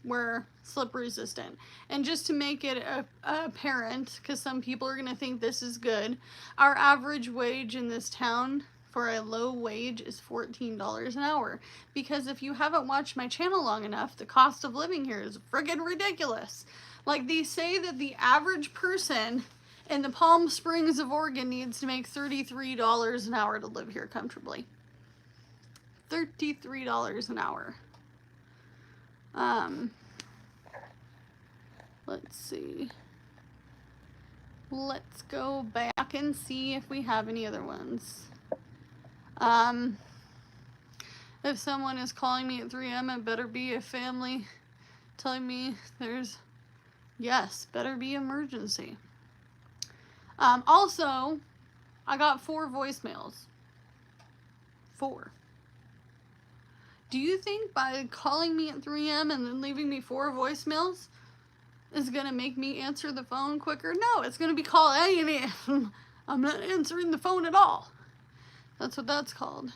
wear slip resistant. And just to make it apparent, because some people are going to think this is good, our average wage in this town for a low wage is $14 an hour. Because if you haven't watched my channel long enough, the cost of living here is friggin' ridiculous. Like, they say that the average person in the Palm Springs of Oregon needs to make $33 an hour to live here comfortably. $33 an hour. Let's see. Let's go back and see if we have any other ones. If someone is calling me at 3 a.m., it better be a family telling me yes, better be emergency. Also, I got 4 voicemails. 4. Do you think by calling me at 3 a.m. and then leaving me 4 voicemails is going to make me answer the phone quicker? No, it's going to be called, hey, I'm not answering the phone at all. That's what that's called.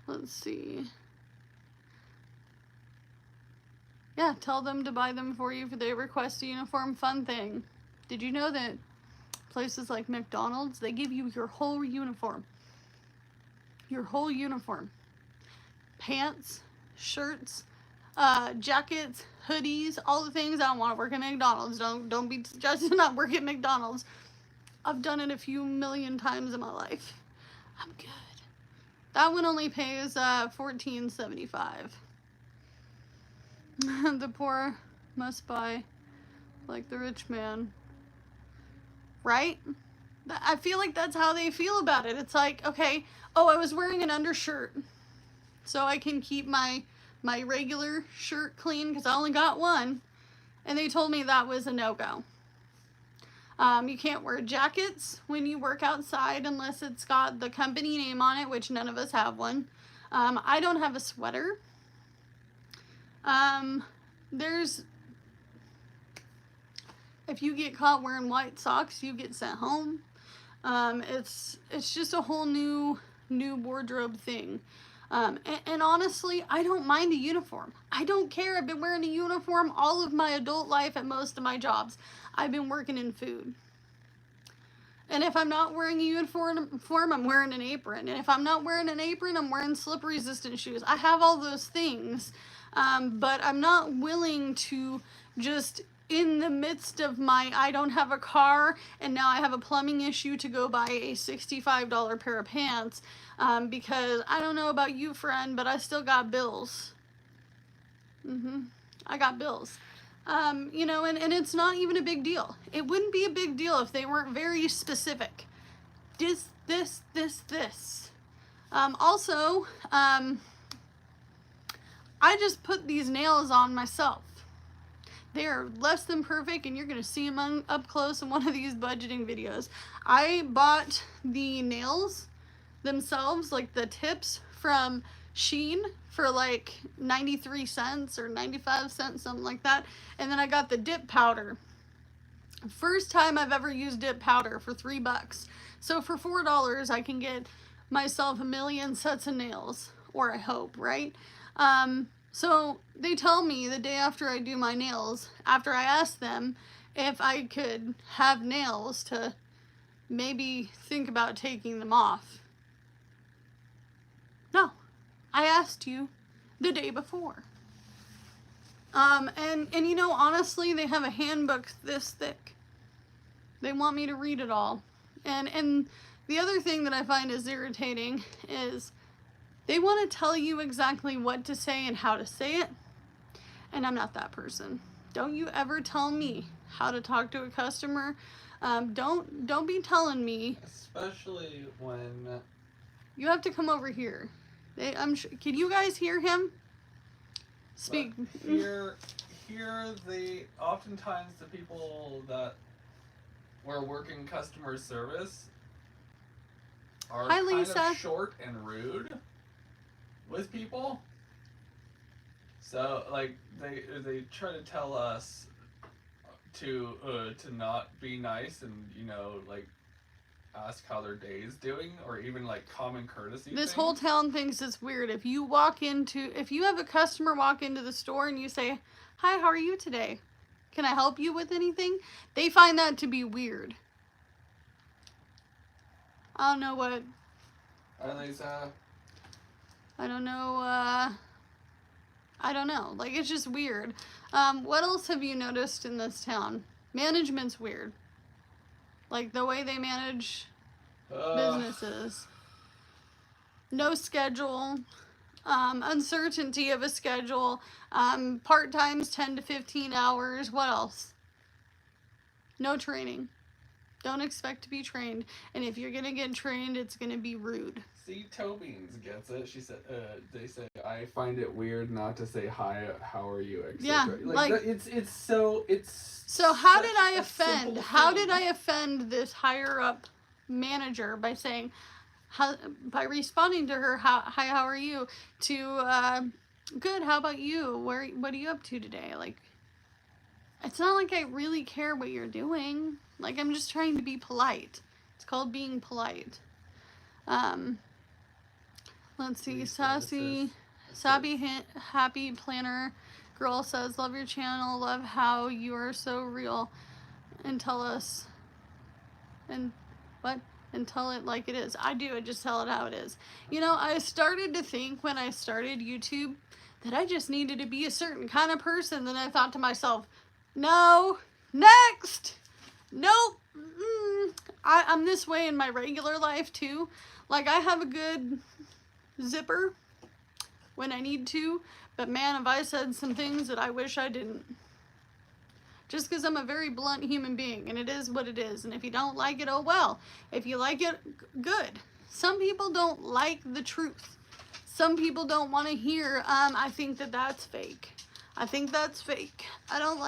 Let's see. Yeah, tell them to buy them for you if they request a uniform. Fun thing. Did you know that places like McDonald's, they give you your whole uniform? Your whole uniform. Pants, shirts, jackets, hoodies, all the things. I don't want to work at McDonald's. Don't be suggesting not work at McDonald's. I've done it a few million times in my life. I'm good. That one only pays $14.75. The poor must buy like the rich man. Right? I feel like that's how they feel about it. It's like, okay, oh, I was wearing an undershirt so I can keep my regular shirt clean because I only got one. And they told me that was a no-go. You can't wear jackets when you work outside unless it's got the company name on it, which none of us have one. I don't have a sweater. If you get caught wearing white socks, you get sent home. It's just a whole new wardrobe thing. And honestly, I don't mind a uniform. I don't care. I've been wearing a uniform all of my adult life at most of my jobs. I've been working in food. And if I'm not wearing a uniform, I'm wearing an apron. And if I'm not wearing an apron, I'm wearing slip-resistant shoes. I have all those things. But I'm not willing to just, in the midst of I don't have a car and now I have a plumbing issue, to go buy a $65 pair of pants, because I don't know about you, friend, but I still got bills. I got bills. You know, and it's not even a big deal. It wouldn't be a big deal if they weren't very specific. This. Also, I just put these nails on myself. They are less than perfect, and you're going to see them up close in one of these budgeting videos. I bought the nails themselves, like the tips, from Shein for like 93 cents or 95 cents, something like that. And then I got the dip powder. First time I've ever used dip powder, for $3. So for $4, I can get myself a million sets of nails, or I hope, right? So they tell me the day after I do my nails, after I ask them if I could have nails, to maybe think about taking them off. No, I asked you the day before. And you know, honestly, they have a handbook this thick. They want me to read it all. And the other thing that I find is irritating is they want to tell you exactly what to say and how to say it. And I'm not that person. Don't you ever tell me how to talk to a customer. Don't be telling me. Especially when you have to come over here. Can you guys hear him? Speak. Here, oftentimes the people that were working customer service are Hi, kind Lisa. of short and rude with people. So like they try to tell us to not be nice, and you know, like, ask how their day is doing, or even like common courtesy This things. whole town thinks it's weird. If you have a customer walk into the store and you say, "Hi, how are you today? Can I help you with anything?" They find that to be weird. I don't know what. Hi, Lisa. I don't know. I don't know. Like, it's just weird. What else have you noticed in this town? Management's weird. Like, the way they manage businesses. No schedule. Uncertainty of a schedule. Part-times 10 to 15 hours. What else? No training. Don't expect to be trained. And if you're gonna get trained, it's gonna be rude. See, Tobeans gets it. She said, they say, I find it weird not to say hi, how are you, etc. Yeah, like it's so. So how did I a offend? simple How thing. did I offend this higher up manager by saying, by responding to her, hi, how are you? To good, how about you? What are you up to today? Like, it's not like I really care what you're doing. Like, I'm just trying to be polite. It's called being polite. Let's see, Sassy, Happy Planner Girl says, love your channel, love how you are so real, and tell us, and what? And tell it like it is. I do, I just tell it how it is. You know, I started to think when I started YouTube that I just needed to be a certain kind of person. Then I thought to myself, no, next, nope. I'm this way in my regular life too. Like, I have a good zipper when I need to, but man, have I said some things that I wish I didn't. Just because I'm a very blunt human being, and it is what it is. And if you don't like it, oh well. If you like it, good. Some people don't like the truth. Some people don't want to hear, I think that that's fake. I think that's fake. I don't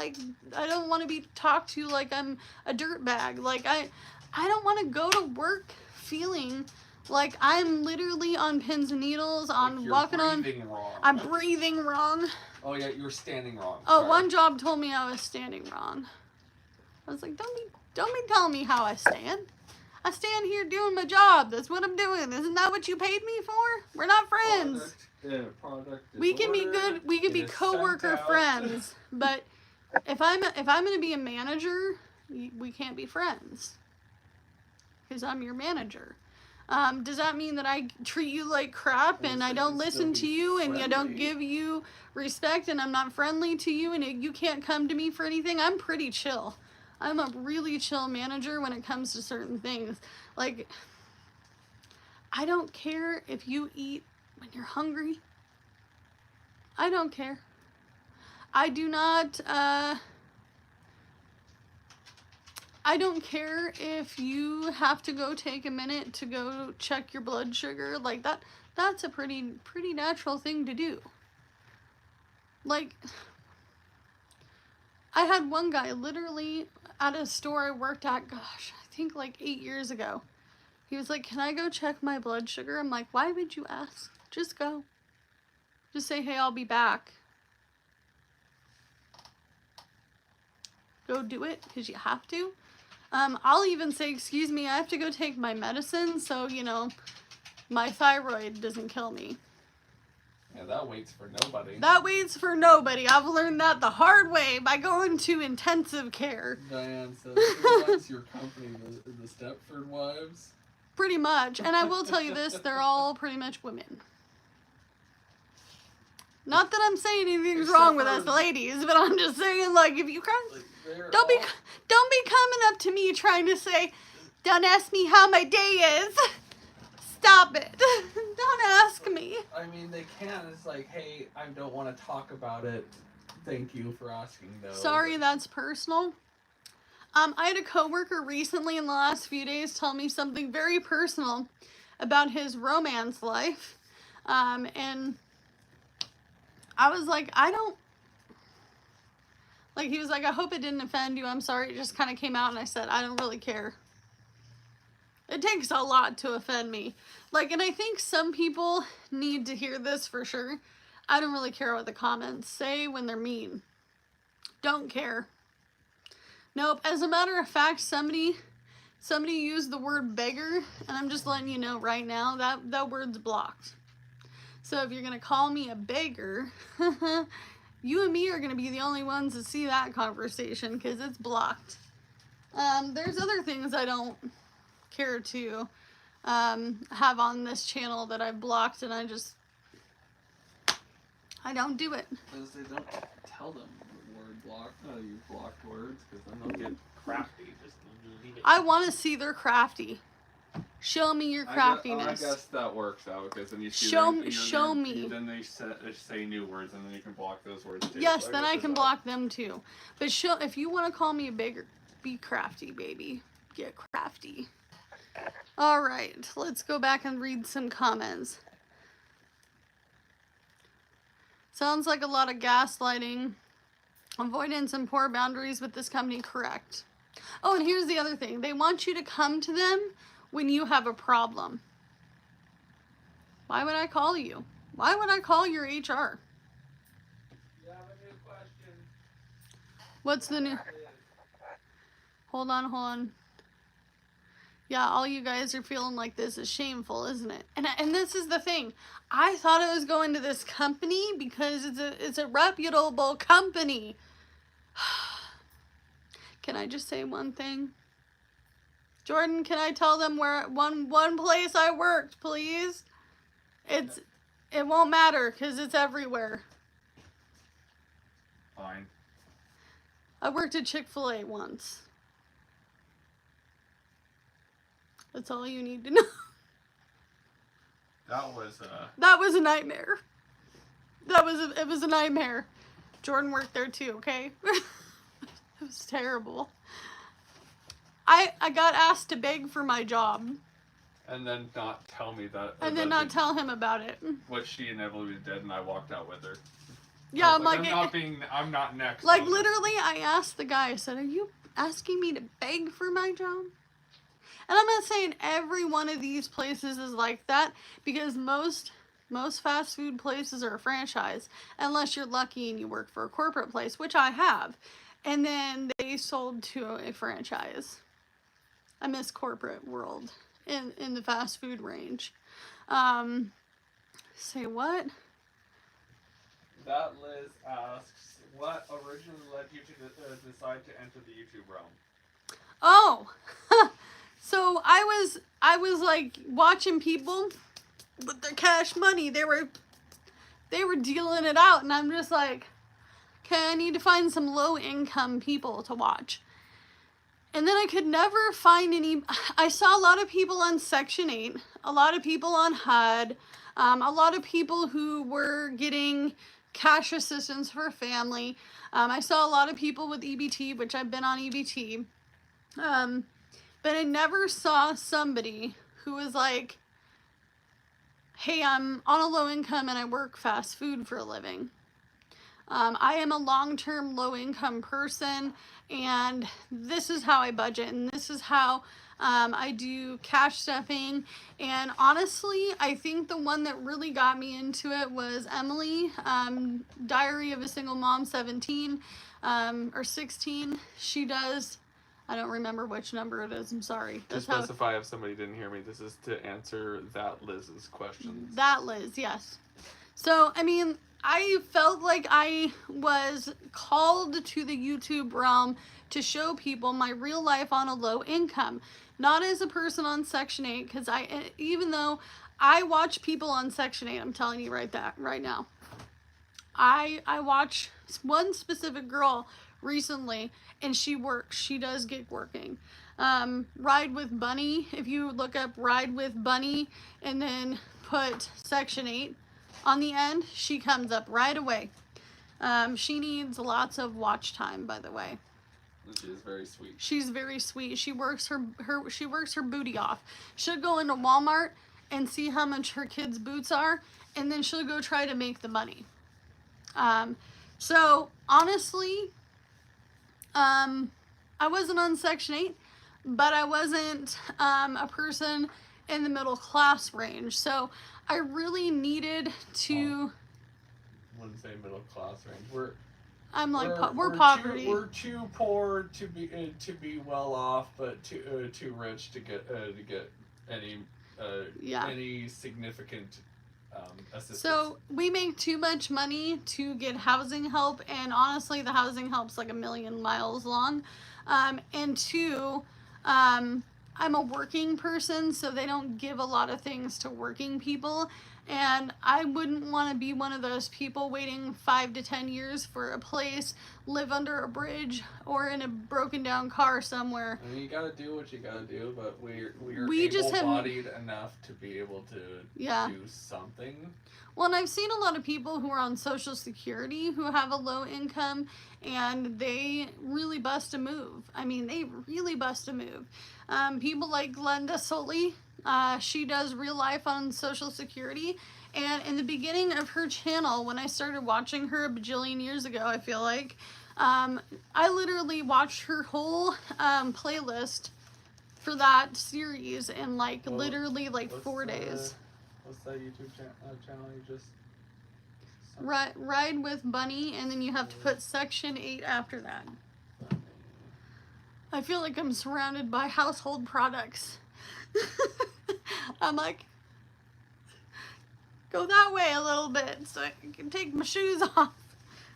want to be talked to like I'm a dirtbag. Like, I don't want to go to work feeling like I'm literally on pins and needles, on walking on. Wrong. I'm breathing wrong. Oh yeah, you were standing wrong. Oh, Sorry. one job told me I was standing wrong. I was like, don't be telling me how I stand. I stand here doing my job. That's what I'm doing. Isn't that what you paid me for? We're not friends. Product We can be good. We can be coworker friends. But if I'm going to be a manager, we can't be friends. Because I'm your manager. Does that mean that I treat you like crap and I don't listen to you and I don't give you respect and I'm not friendly to you and you can't come to me for anything? I'm pretty chill. I'm a really chill manager when it comes to certain things. Like, I don't care if you eat when you're hungry. I don't care. I do not, I don't care if you have to go take a minute to go check your blood sugar. Like, that's a pretty natural thing to do. Like, I had one guy literally at a store I worked at, gosh, I think like 8 years ago. He was like, can I go check my blood sugar? I'm like, why would you ask? Just go. Just say, hey, I'll be back. Go do it because you have to. I'll even say, excuse me, I have to go take my medicine so, you know, my thyroid doesn't kill me. Yeah, that waits for nobody. That waits for nobody. I've learned that the hard way by going to intensive care. Diane says, what's your company, the Stepford Wives? Pretty much. And I will tell you this, they're all pretty much women. Not that I'm saying anything's wrong with us ladies, but I'm just saying, like, if you can't, don't be coming up to me trying to say, don't ask me how my day is. Stop it. Don't ask me. I mean, they can. It's like, hey, I don't want to talk about it. Thank you for asking, though. Sorry, that's personal. I had a coworker recently in the last few days tell me something very personal about his romance life. And I was like, he was like, I hope it didn't offend you. I'm sorry. It just kind of came out and I said, I don't really care. It takes a lot to offend me. Like, and I think some people need to hear this for sure. I don't really care what the comments say when they're mean. Don't care. Nope. As a matter of fact, somebody used the word beggar, and I'm just letting you know right now that word's blocked. So if you're going to call me a beggar, you and me are going to be the only ones that see that conversation because it's blocked. There's other things I don't care to have on this channel that I've blocked, and I don't do it. Because they don't tell them the word block. No, you blocked words because then they'll get crafty. Just leave it. I want to see they're crafty. Show me your craftiness. I guess that works out because then you see show them, me. Then they say new words and then you can block those words too. Yes, so then I can block them too. But if you want to call me a beggar, be crafty, baby. get crafty. All right, let's go back and read some comments. Sounds like a lot of gaslighting, avoidance, and poor boundaries with this company. Correct. Oh, and here's the other thing. They want you to come to them when you have a problem. Why would I call you? Why would I call your HR? You have a new question. What's the new? Hold on. Yeah, all you guys are feeling like this is shameful, isn't it? And this is the thing. I thought I was going to this company because it's a reputable company. Can I just say one thing? Jordan, can I tell them where one place I worked, please? It won't matter because it's everywhere. Fine. I worked at Chick-fil-A once. That's all you need to know. That was a nightmare. It was a nightmare. Jordan worked there too, okay? It was terrible. I got asked to beg for my job. And then not tell me that. And then not tell him about it. What she inevitably did, and I walked out with her. Yeah, I'm not next. Like literally, I asked the guy. I said, "Are you asking me to beg for my job?" And I'm not saying every one of these places is like that, because most fast food places are a franchise, unless you're lucky and you work for a corporate place, which I have. And then they sold to a franchise. I miss corporate world in the fast food range. Say what? That Liz asks, what originally led you to decide to enter the YouTube realm? Oh, so I was like watching people with their cash money. They were dealing it out, and I'm just like, okay, I need to find some low income people to watch. And then I could never find any. I saw a lot of people on Section 8, a lot of people on HUD, a lot of people who were getting cash assistance for family. I saw a lot of people with EBT, which I've been on EBT. But I never saw somebody who was like, hey, I'm on a low income and I work fast food for a living. I am a long-term low-income person, and this is how I budget, and this is how I do cash stuffing. And honestly, I think the one that really got me into it was Emily, Diary of a Single Mom 17 or 16. She does, I don't remember which number it is, I'm sorry. To specify if somebody didn't hear me, this is to answer that Liz's questions. That Liz, yes. So, I mean, I felt like I was called to the YouTube realm to show people my real life on a low income. Not as a person on Section 8, because even though I watch people on Section 8, I'm telling you right now. I watch one specific girl recently, and she works. She does gig working. Ride with Bunny. If you look up Ride with Bunny and then put Section 8 on the end, she comes up right away. She needs lots of watch time, by the way. She is very sweet. She's very sweet. She works her booty off. She'll go into Walmart and see how much her kids' boots are, and then she'll go try to make the money. So honestly, I wasn't on Section 8, but I wasn't a person in the middle class range. So I really needed to. I wouldn't say middle class range. We're poverty. We're too poor to be well off, but too rich to get any significant assistance. So we make too much money to get housing help, and honestly, the housing help's like 1,000,000 miles long. And two, I'm a working person, so they don't give a lot of things to working people. And I wouldn't want to be one of those people waiting 5 to 10 years for a place, live under a bridge, or in a broken down car somewhere. I mean, you gotta do what you gotta do, but we're just able-bodied enough to be able to do something. Well, and I've seen a lot of people who are on Social Security who have a low income, and they really bust a move. I mean, they really bust a move. People like Glenda Sully. She does real life on Social Security. And in the beginning of her channel, when I started watching her a bajillion years ago, I feel like, I literally watched her whole playlist for that series in like literally like 4 days. What's that YouTube channel you just? Ride with Bunny, and then you have to put Section 8 after that. I feel like I'm surrounded by household products. I'm like, go that way a little bit so I can take my shoes off.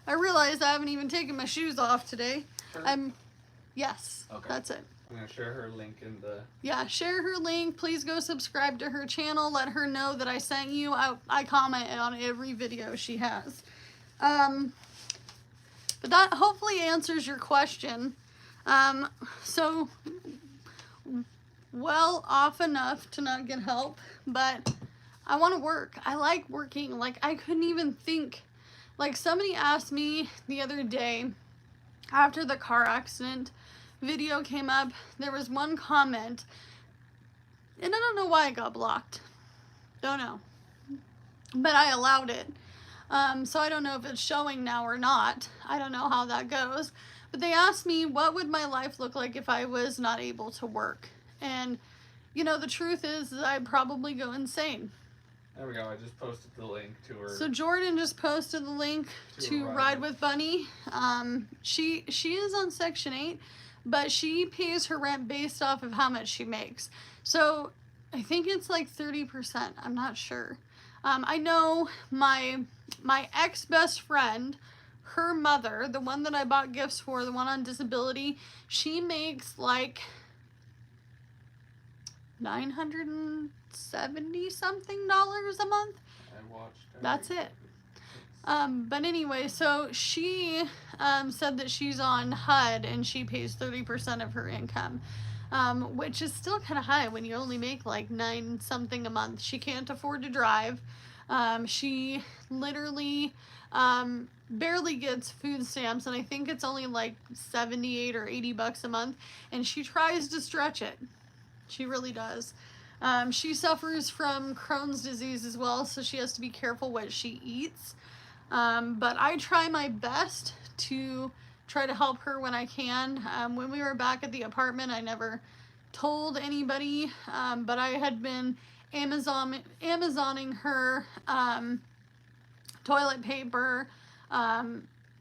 I realized I haven't even taken my shoes off today. Sure. Yes, Okay. that's it. I'm gonna share her link in the. Yeah, share her link. Please go subscribe to her channel. Let her know that I sent you. I comment on every video she has. But that hopefully answers your question. So, well off enough to not get help, but I want to work. I like working. Like, I couldn't even think. Like, somebody asked me the other day after the car accident video came up, there was one comment, and I don't know why it got blocked. Don't know. But I allowed it. So I don't know if it's showing now or not. I don't know how that goes. But they asked me, what would my life look like if I was not able to work? And, you know, the truth is that I'd probably go insane. There we go. I just posted the link to her. So Jordan just posted the link to Ride with Bunny. She is on Section 8, but she pays her rent based off of how much she makes. So I think it's like 30%. I'm not sure. I know my ex-best friend, her mother, the one that I bought gifts for, the one on disability, she makes like $970 something a month. I watched. That's it. But anyway, so she said that she's on HUD and she pays 30% of her income, which is still kind of high when you only make like $9 something a month. She can't afford to drive. She literally barely gets food stamps, and I think it's only like 78 or 80 bucks a month, and she tries to stretch it. She really does. She suffers from Crohn's disease as well, so she has to be careful what she eats. But I try my best to try to help her when I can. When we were back at the apartment, I never told anybody, but I had been Amazoning her toilet paper,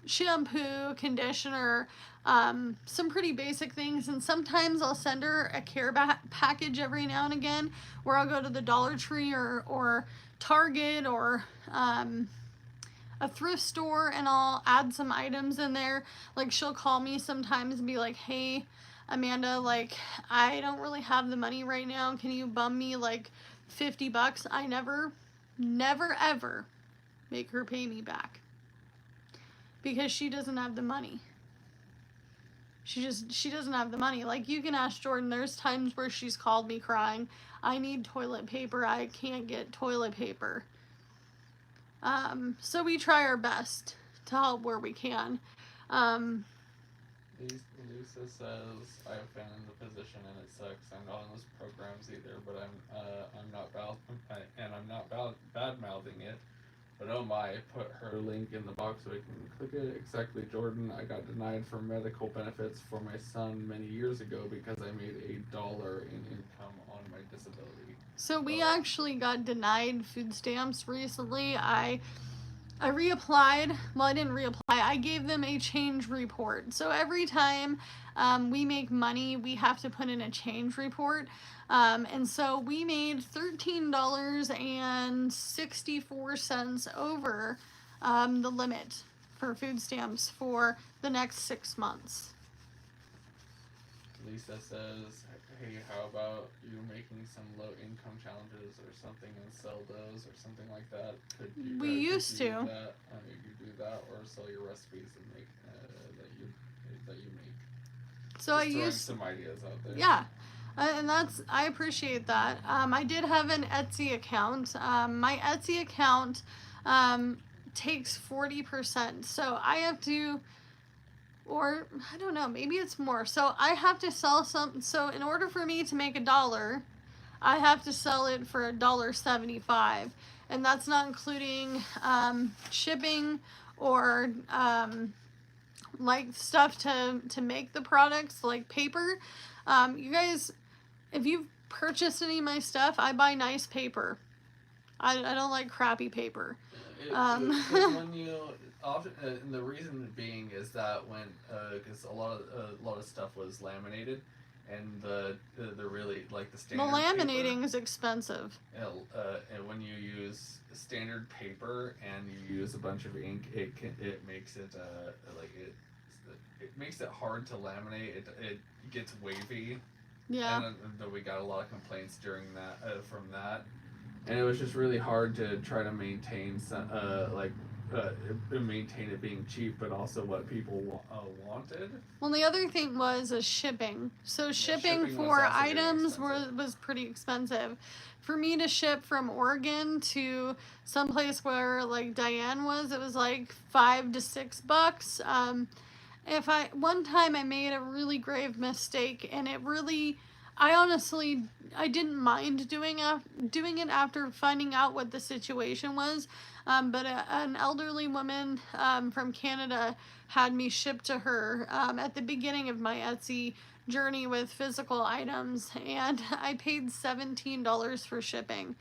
shampoo, conditioner, some pretty basic things, and sometimes I'll send her a care package every now and again, where I'll go to the Dollar Tree or Target or a thrift store, and I'll add some items in there. Like, she'll call me sometimes and be like, hey Amanda, like, I don't really have the money right now, can you bum me like $50? I never ever make her pay me back, because she doesn't have the money. She doesn't have the money. Like, you can ask Jordan, there's times where she's called me crying, I need toilet paper, I can't get toilet paper. So we try our best to help where we can. Lisa says, I have been in the position and it sucks. I'm not on those programs either, but I'm not bad mouthing it. But oh my, put her link in the box so I can click it. Exactly, Jordan. I got denied for medical benefits for my son many years ago because I made $1 in income on my disability. So we actually got denied food stamps recently. I reapplied. Well, I didn't reapply. I gave them a change report. So every time we make money, we have to put in a change report. And so we made $13.64 over the limit for food stamps for the next 6 months. Lisa says, hey, how about you making some low income challenges or something and sell those or something like that? We used to. You do that or sell your recipes and make that you make. So Just I used some ideas out there. Yeah. And I appreciate that. I did have an Etsy account. My Etsy account takes 40%. So I have to or I don't know, maybe it's more. So I have to sell some. So in order for me to make $1, I have to sell it for $1.75, and that's not including shipping or like stuff to make the products, like paper. You guys, if you've purchased any of my stuff, I buy nice paper. I don't like crappy paper. When you often, and the reason being is that when because a lot of stuff was laminated, and the really like the The standard laminating paper, is expensive. and when you use standard paper and you use a bunch of ink, it makes it it makes it hard to laminate. It gets wavy. Yeah. And then we got a lot of complaints during that from that, and it was just really hard to try to maintain some maintain it being cheap, but also what people wanted. Well, the other thing was shipping. So shipping shipping was for also very items expensive. was pretty expensive. For me to ship from Oregon to someplace where like Diane was, it was like $5 to $6. If I one time I made a really grave mistake, and it really, I honestly, I didn't mind doing it after finding out what the situation was. But an elderly woman from Canada had me shipped to her at the beginning of my Etsy journey with physical items, and I paid $17 for shipping.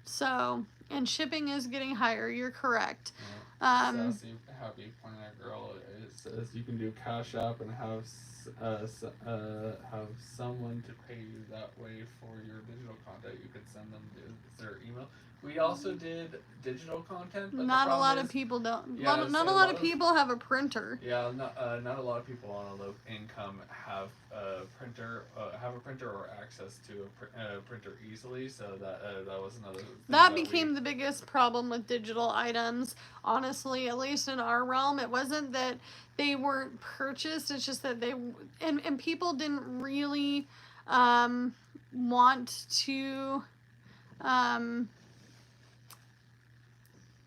So, and shipping is getting higher. You're correct. Sassy, happy planet girl. It says you can do Cash App and have someone to pay you that way for your digital content. You could send them their email. We also did digital content, but Not a lot is, of people don't. Yeah, Not a lot of people have a printer. Yeah, not a lot of people on a low income have a printer or access to a printer easily. So that was another thing That became the biggest problem with digital items. Honestly, at least in our realm, it wasn't that they weren't purchased. It's just that they and people didn't really want to.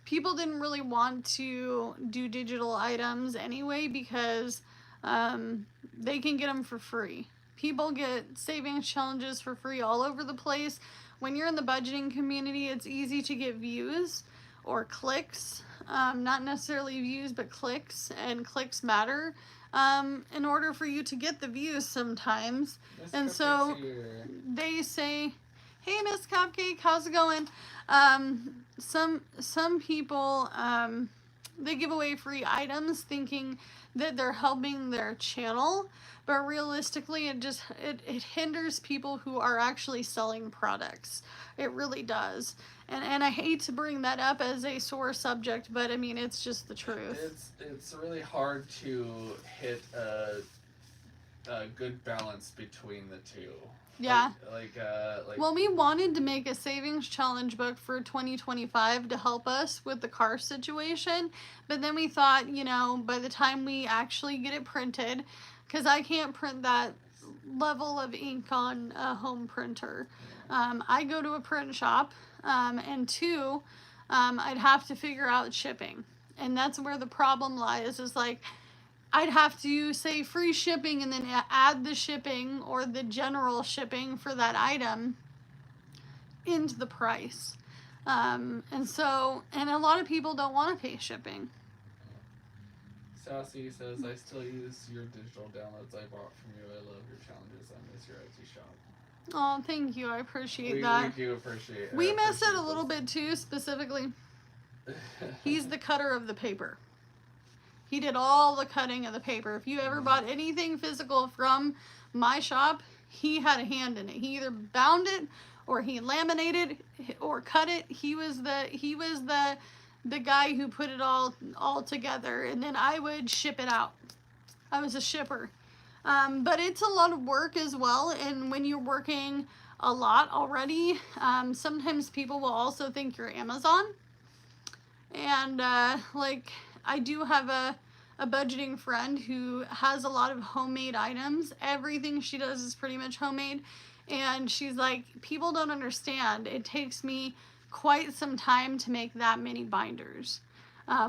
People didn't really want to do digital items anyway, because they can get them for free. People get savings challenges for free all over the place. When you're in the budgeting community, it's easy to get views or clicks. Not necessarily views, but clicks, and clicks matter in order for you to get the views sometimes. And so they say, hey, Miss Cupcake, how's it going? Some people, they give away free items thinking that they're helping their channel, but realistically it hinders people who are actually selling products. It really does. And I hate to bring that up as a sore subject, but I mean, it's just the truth. It's really hard to hit a good balance between the two. Yeah. Like Well, we wanted to make a savings challenge book for 2025 to help us with the car situation, but then we thought, by the time we actually get it printed, because I can't print that level of ink on a home printer. I go to a print shop, and two, I'd have to figure out shipping, and that's where the problem lies. Is like, I'd have to say free shipping and then add the shipping or the general shipping for that item into the price. And a lot of people don't want to pay shipping. Sassy says, I still use your digital downloads I bought from you. I love your challenges. I miss your Etsy shop. Oh, thank you. I appreciate that. We do appreciate it. We miss it a little bit too, specifically. He's the cutter of the paper. He did all the cutting of the paper. If you ever bought anything physical from my shop, he had a hand in it. He either bound it, or he laminated or cut it. He was the guy who put it all together, and then I would ship it out. I was a shipper. But it's a lot of work as well, and when you're working a lot already, sometimes people will also think you're Amazon. And I do have a budgeting friend who has a lot of homemade items. Everything she does is pretty much homemade. And she's like, people don't understand. It takes me quite some time to make that many binders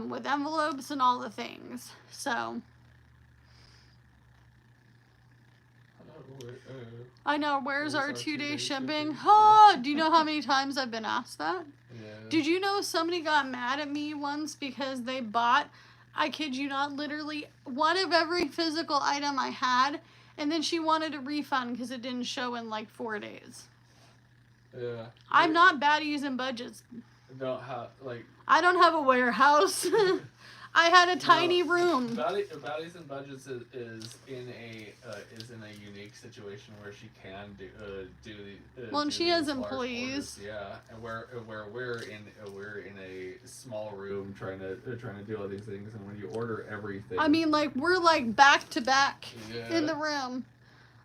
with envelopes and all the things. So I know, where's our Where's our 2-day two-day shipping? shipping? Oh, do you know how many times I've been asked that? Yeah. Did you know somebody got mad at me once because they bought, I kid you not, literally one of every physical item I had, and then she wanted a refund because it didn't show in like 4 days. Yeah. I'm not bad at using budgets. Don't have like. I don't have a warehouse. I had a tiny room. Baddies and Budgets is in a unique situation where she can do the. Well, and do she has these large employees. orders, yeah, and where we're in a small room trying to do all these things, and when you order everything. I mean, like, we're like back to back Yeah. in the room.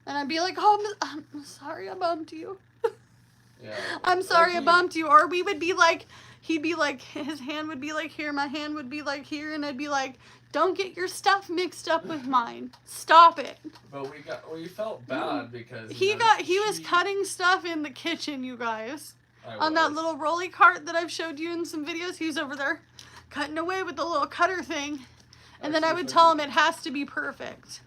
And I'd be like, oh, I'm sorry I bumped you. Yeah. I'm sorry I Like, bumped you. Or we would be like, he'd be like, his hand would be like here, my hand would be like here, and I'd be like, don't get your stuff mixed up with mine. Stop it. But we felt bad because He was cutting stuff in the kitchen, you guys. On that little rolly cart that I've showed you in some videos. He was over there cutting away with the little cutter thing. And then I would tell him it has to be perfect.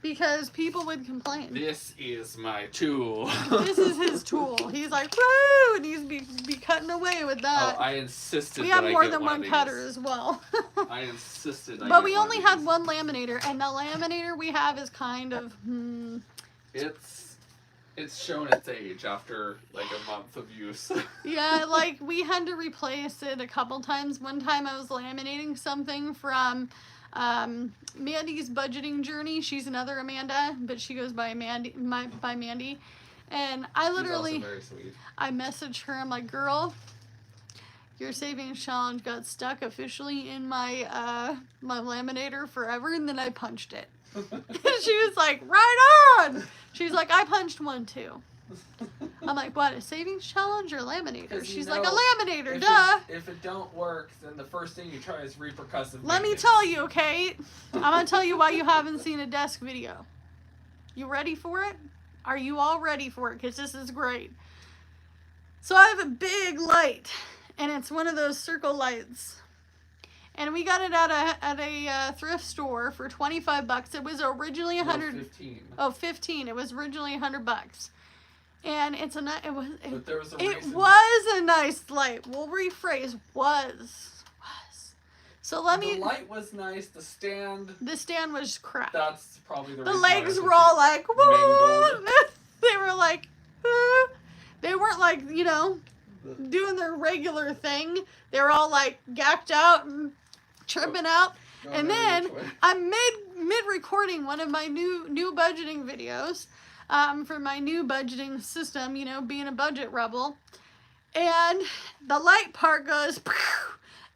Because people would complain. This is my tool. This is his tool. He's like, woo! And he's be cutting away with that. Oh, I insisted. We that have I more get than one of cutter these. as well. I insisted. But we only had one laminator, and the laminator we have is kind of, It's shown its age after like a month of use. Yeah, like we had to replace it a couple times. One time I was laminating something from Mandy's budgeting journey. She's another Amanda, but she goes by Mandy. And I literally, She's also very sweet. I messaged her. I'm like, girl, your savings challenge got stuck officially in my my laminator forever, and then I punched it. She was like, right on. She's like, I punched one too. I'm like, what, a savings challenge or laminator? She's like, a laminator, duh. If it don't work, then the first thing you try is repercussive. Let me tell you, okay? I'm gonna tell you why you haven't seen a desk video. You ready for it? Are you all ready for it? Because this is great. So I have a big light, and it's one of those circle lights. And we got it at a thrift store for $25. It was originally $100. No, 15. 15. It was originally $100. And it's But there was a it reason. was a nice light. We'll rephrase was. So The light was nice. The stand was crap. That's probably the The reason why legs it's were all like, woo! mangled. They were like, they weren't like, doing their regular thing. They were all like gacked out and tripping out. Going And every then which way. I'm mid recording one of my new budgeting videos for my new budgeting system, being a budget rebel. And the light part goes,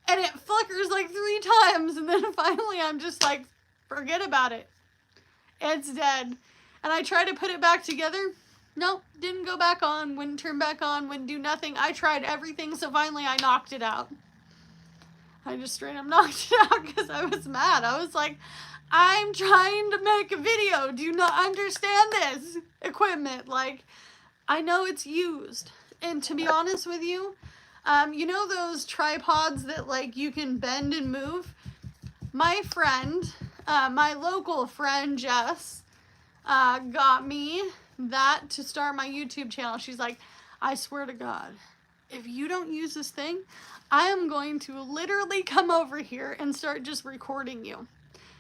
and it flickers like 3 times, and then finally I'm just like, forget about it. It's dead. And I tried to put it back together. Nope, didn't go back on, wouldn't turn back on, wouldn't do nothing. I tried everything, so finally I knocked it out. I just straight up knocked it out because I was mad. I was like, I'm trying to make a video. Do you not understand this equipment? Like, I know it's used. And to be honest with you, those tripods that like you can bend and move? My friend, my local friend Jess, got me that to start my YouTube channel. She's like, I swear to God, if you don't use this thing, I am going to literally come over here and start just recording you.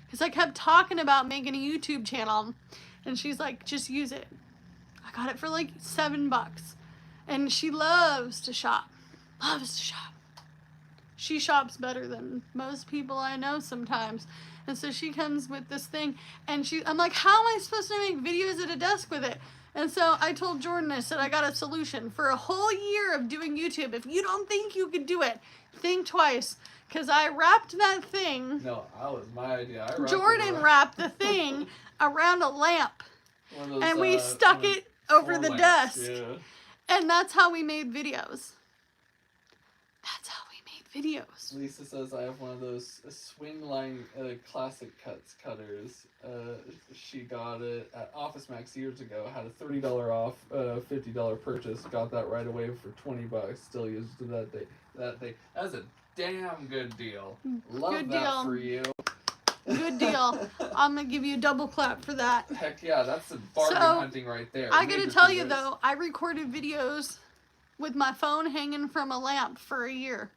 Because I kept talking about making a YouTube channel, and she's like, just use it. I got it for like $7. And she loves to shop. Loves to shop. She shops better than most people I know sometimes. And so she comes with this thing, and I'm like, how am I supposed to make videos at a desk with it? And so I told Jordan, I said, I got a solution. For a whole year of doing YouTube, if you don't think you could do it, think twice. Because I wrapped that thing. No, that was my idea. Jordan wrapped the thing around a lamp. And we stuck it over the desk. Yeah. And that's how we made videos. That's how we made videos. Lisa says I have one of those swing line classic cutters. She got it at Office Max years ago. Had a $30 off, $50 purchase. Got that right away for $20. Still used that thing. That's a damn good deal. Love Good that deal. for you. Good deal. I'm gonna give you a double clap for that. Heck yeah, that's the bargain So, hunting right there. I gotta Major tell you kudos. though, I recorded videos with my phone hanging from a lamp for a year.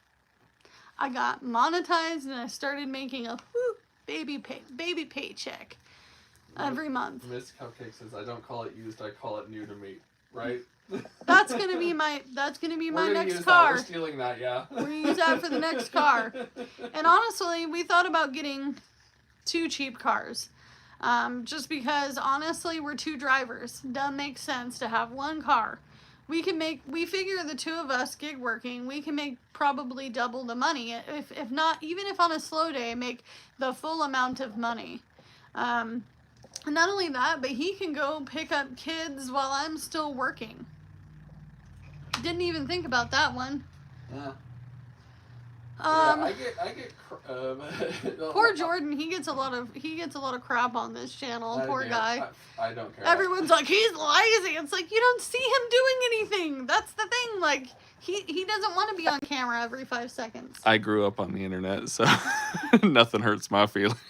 I got monetized and I started making a baby paycheck every month. Miss Cupcake says, I don't call it used, I call it new to me. Right? That's gonna be my We're gonna next use car. That. We're stealing that, yeah. We're gonna use that for the next car. And honestly, we thought about getting 2 cheap cars. Just because honestly, we're 2 drivers. Doesn't make sense to have 1 car. We figure the 2 of us gig working, we can make probably double the money. If not, even if on a slow day, make the full amount of money. And not only that, but he can go pick up kids while I'm still working. Didn't even think about that one. Yeah. I get poor Jordan, he gets a lot of crap on this channel. Poor guy. I don't care. Everyone's like, he's lazy. It's like, you don't see him doing anything. That's the thing. Like, he doesn't want to be on camera every 5 seconds. I grew up on the internet, so nothing hurts my feelings.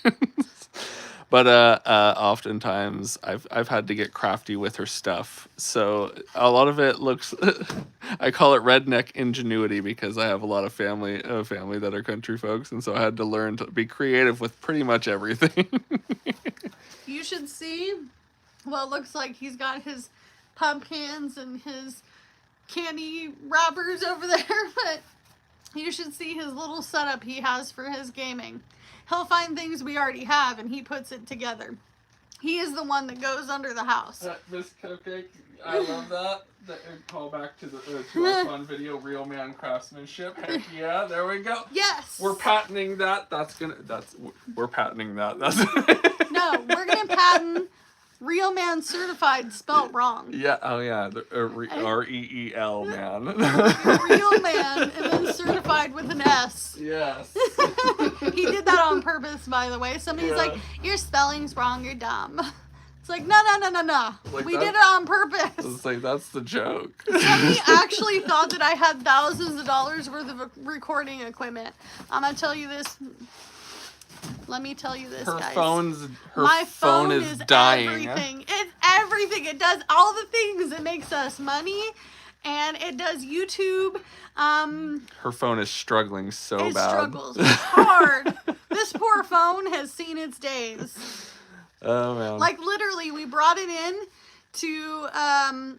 But oftentimes I've had to get crafty with her stuff. So a lot of it looks, I call it redneck ingenuity because I have a lot of family that are country folks, and so I had to learn to be creative with pretty much everything. You should see. Well, it looks like he's got his pumpkins and his candy wrappers over there, but you should see his little setup he has for his gaming. He'll find things we already have and he puts it together. He is the one that goes under the house. Miss Cupcake, I love that. Call back to our fun video, Real Man Craftsmanship. Heck yeah, there we go. Yes. We're patenting that. We're patenting that. That's No, we're gonna patent Real Man Certified spelt wrong. Yeah. Oh yeah. REEL man. Real Man and then certified with an S. Yes. He did that on purpose, by the way. Somebody's like, your spelling's wrong, you're dumb. It's like, no. Like We did it on purpose. It's like, that's the joke. Somebody actually thought that I had thousands of dollars worth of recording equipment. I'm gonna tell you this. Let me tell you this, guys. My phone is dying. Everything. It's everything. It does all the things. It makes us money, and it does YouTube. Her phone is struggling so It bad. struggles hard. This poor phone has seen its days. Oh man. Like literally, we brought it in to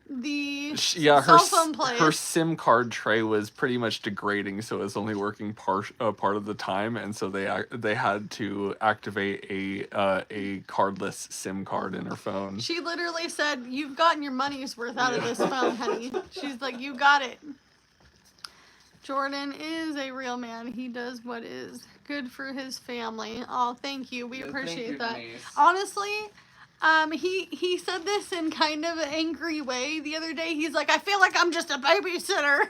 the Yeah, cell phone place. her SIM card tray was pretty much degrading, so it was only working part of the time, and so they had to activate a cardless SIM card in her phone. She literally said, "You've gotten your money's worth out of this phone, honey." She's like, "You got it." Jordan is a real man. He does what is good for his family. Oh, thank you. We appreciate that. Denise. Honestly, he said this in kind of an angry way the other day. He's like, I feel like I'm just a babysitter.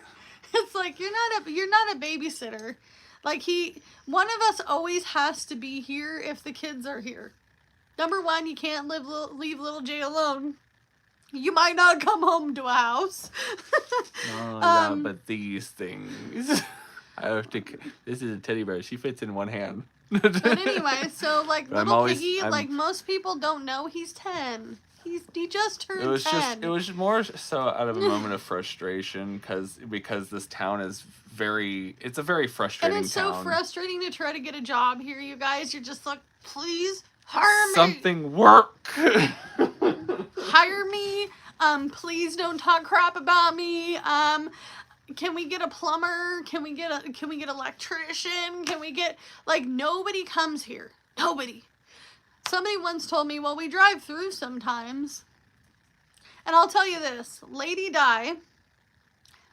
It's like, you're not a babysitter. Like one of us always has to be here if the kids are here. Number one, you can't leave little Jay alone. You might not come home to a house. No, but these things. I have to. This is a teddy bear. She fits in one hand. But anyway, so like But little Piggy, like most people don't know he's 10. He just turned 10. It was more so out of a moment of frustration because this town is it's a very frustrating And it's town. so frustrating to try to get a job here, you guys. You're just like, please hire me. Something work. Hire me. Please don't talk crap about me. Can we get a plumber? Can we get an electrician? Can we get, like, nobody comes here. Nobody. Somebody once told me, well, we drive through sometimes. And I'll tell you this, Lady Di,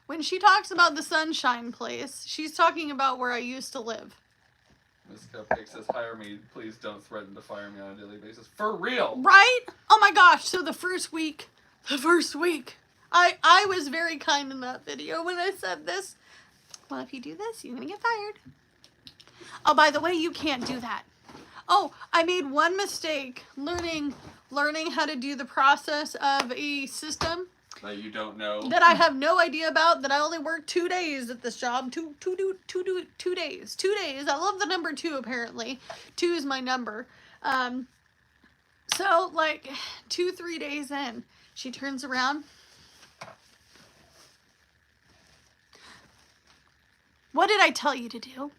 when she talks about the Sunshine Place, she's talking about where I used to live. Miss Cupcake says, hire me. Please don't threaten to fire me on a daily basis. For real. Right? Oh my gosh. So the first week, I was very kind in that video when I said this. Well, if you do this, you're going to get fired. Oh, by the way, you can't do that. Oh, I made one mistake learning how to do the process of a system. that you don't know. that I have no idea about, that I only worked 2 days at this job. 2 days. 2 days. I love the number 2, apparently. 2 is my number. So, like, 2-3 days in, she turns around. What did I tell you to do?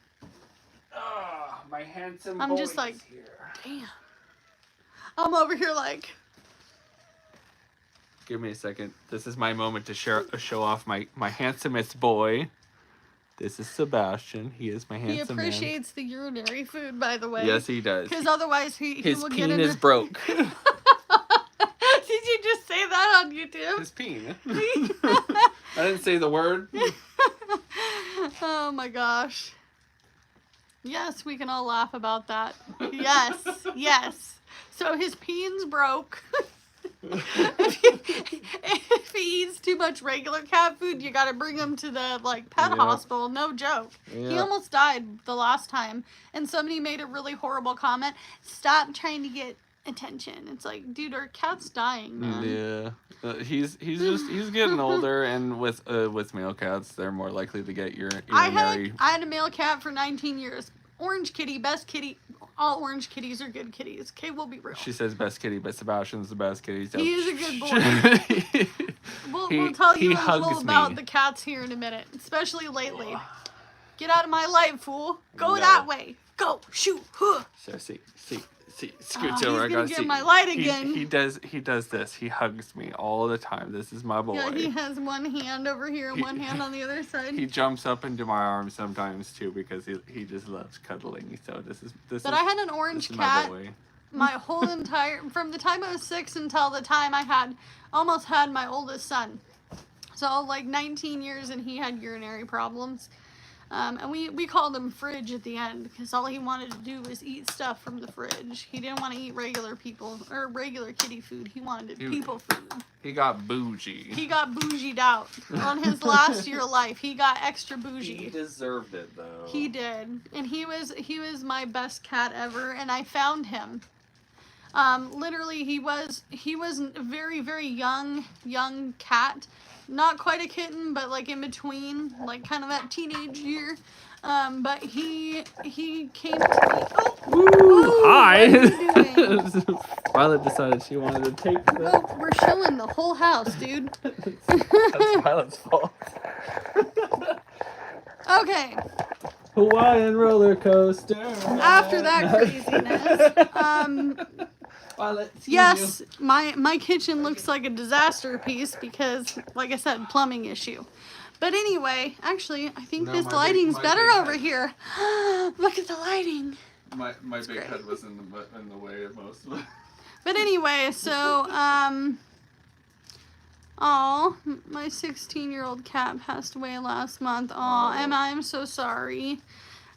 Ah, my handsome I'm boy just like, is here. damn. I'm over here like, Give me a second. This is my moment to show off my handsomest boy. This is Sebastian. He is my he handsome man. appreciates the urinary food, by the way. Yes, he does. Because otherwise he His will peen get into... is broke. Did you just say that on YouTube? His peen. I didn't say the word. Oh my gosh. Yes, we can all laugh about that. Yes, yes. So his peen's broke. if he eats too much regular cat food, you gotta bring him to the pet hospital. No joke. He almost died the last time, and somebody made a really horrible comment. Stop trying to get attention. It's like, dude, our cat's dying, man. Yeah, he's getting older, and with male cats, they're more likely to get I urinary. had a male cat for 19 years. Orange kitty, best kitty. All orange kitties are good kitties. Okay, we'll be real. She says best kitty, but Sebastian's the best kitty. So. He is a good boy. We'll tell you a little about the cats here in a minute, especially lately. Get out of my life, fool. Go that way. Go. Shoot. Huh. So see, scooch over. He's I gonna gotta get see. my light again. He does this. He hugs me all the time. This is my boy. Yeah, he has one hand over here and one hand on the other side. He jumps up into my arms sometimes too because he just loves cuddling. So But I had an orange cat my whole entire, from the time I was 6 until the time I almost had my oldest son. So 19 years, and he had urinary problems. And we called him Fridge at the end because all he wanted to do was eat stuff from the fridge. He didn't want to eat regular kitty food. He wanted people food. He got bougie. He got bougied out. On his last year of life, he got extra bougie. He deserved it though. He did. And he was my best cat ever, and I found him. Literally he was a very, very young cat. Not quite a kitten, but in between, kind of that teenage year. But he came to me. Oh, hi. What are you doing? Violet decided she wanted to take the... Well, we're showing the whole house, dude. That's Violet's fault. Okay. Hawaiian roller coaster. After that craziness, Violet, yes, my kitchen looks like a disaster piece because, like I said, plumbing issue. But anyway, actually, I think this lighting's better over here. Look at the lighting. My big great. head was in the way of most of it. But anyway, so, my 16-year-old cat passed away last month. Emma, I'm so sorry.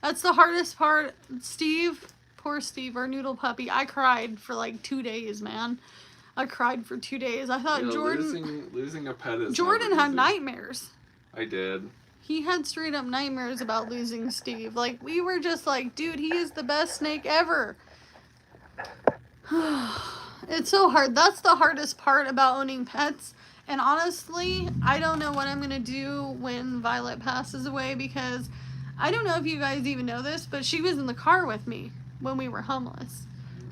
That's the hardest part. Steve, poor Steve, our noodle puppy, I cried for 2 days, man. I cried for 2 days. I thought Jordan... Losing a pet is Jordan had nightmares. I did. He had straight up nightmares about losing Steve. We were just dude, he is the best snake ever. It's so hard. That's the hardest part about owning pets. And honestly, I don't know what I'm going to do when Violet passes away because I don't know if you guys even know this, but she was in the car with me when we were homeless.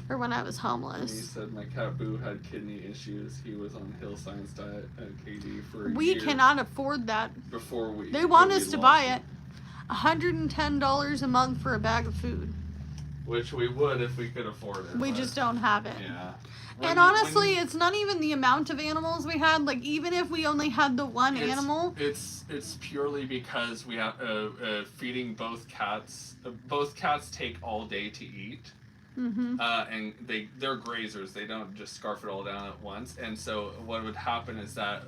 Or when I was homeless. He said my cat Boo had kidney issues. He was on Hill Science diet at KD for a We year cannot afford that. before we. They want us to buy it. $110 a month for a bag of food. Which we would if we could afford it. We but, just don't have it. Yeah. And honestly, it's not even the amount of animals we had. Even if we only had the one animal. It's purely because we have feeding both cats. Both cats take all day to eat. Mm-hmm. And they're grazers. They don't just scarf it all down at once. And so what would happen is that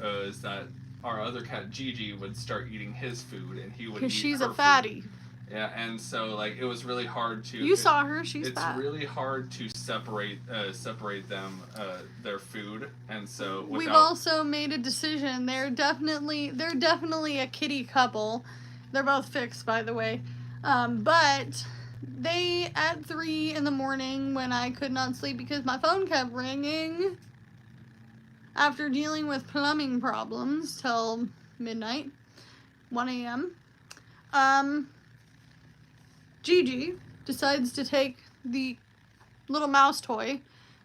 our other cat Gigi would start eating his food, and he would eat Because she's her a fatty. food. Yeah, and so it was really hard to. You saw her. She's fat. It's really hard to separate them their food, and so We've also made a decision. They're definitely a kitty couple. They're both fixed, by the way. But they, at 3 in the morning when I could not sleep because my phone kept ringing, after dealing with plumbing problems till midnight, 1 a.m., Gigi decides to take the little mouse toy.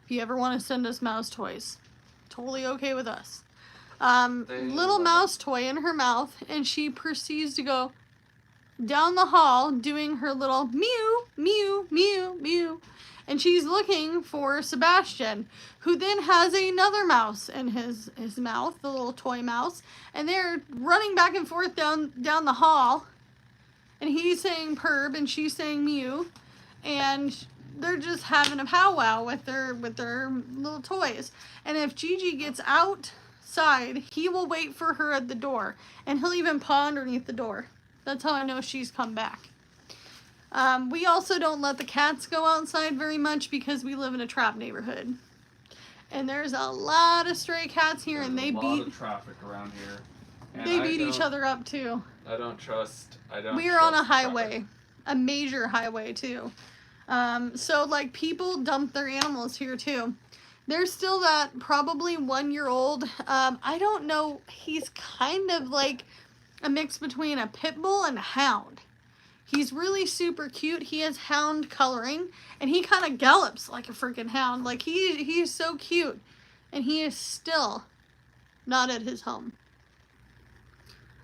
If you ever want to send us mouse toys, totally okay with us. Little mouse toy in her mouth, and she proceeds to go down the hall doing her little mew, mew, mew, mew. And she's looking for Sebastian, who then has another mouse in his mouth, the little toy mouse. And they're running back and forth down the hall. And he's saying perb and she's saying mew. And they're just having a powwow with their little toys. And if Gigi gets outside, he will wait for her at the door. And he'll even paw underneath the door. That's how I know she's come back. We also don't let the cats go outside very much because we live in a trap neighborhood. And there's a lot of stray cats here, and they a lot beat of traffic around here. And they beat each other up too. I don't trust. We are on a highway, a major highway too. So like people dump their animals here too. There's still that probably 1-year-old. I don't know. He's kind of like a mix between a pit bull and a hound. He's really super cute. He has hound coloring, and he kind of gallops like a freaking hound. Like he is so cute, and he is still not at his home.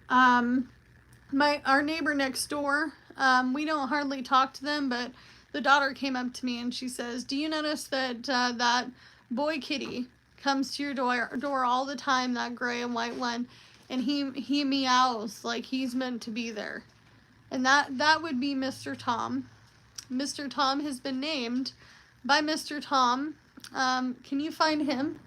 Our neighbor next door, we don't hardly talk to them, but the daughter came up to me and she says, "Do you notice that that boy kitty comes to your door all the time? That gray and white one." And he meows like he's meant to be there. And that would be Mr. Tom. Mr. Tom has been named by Mr. Tom. Can you find him?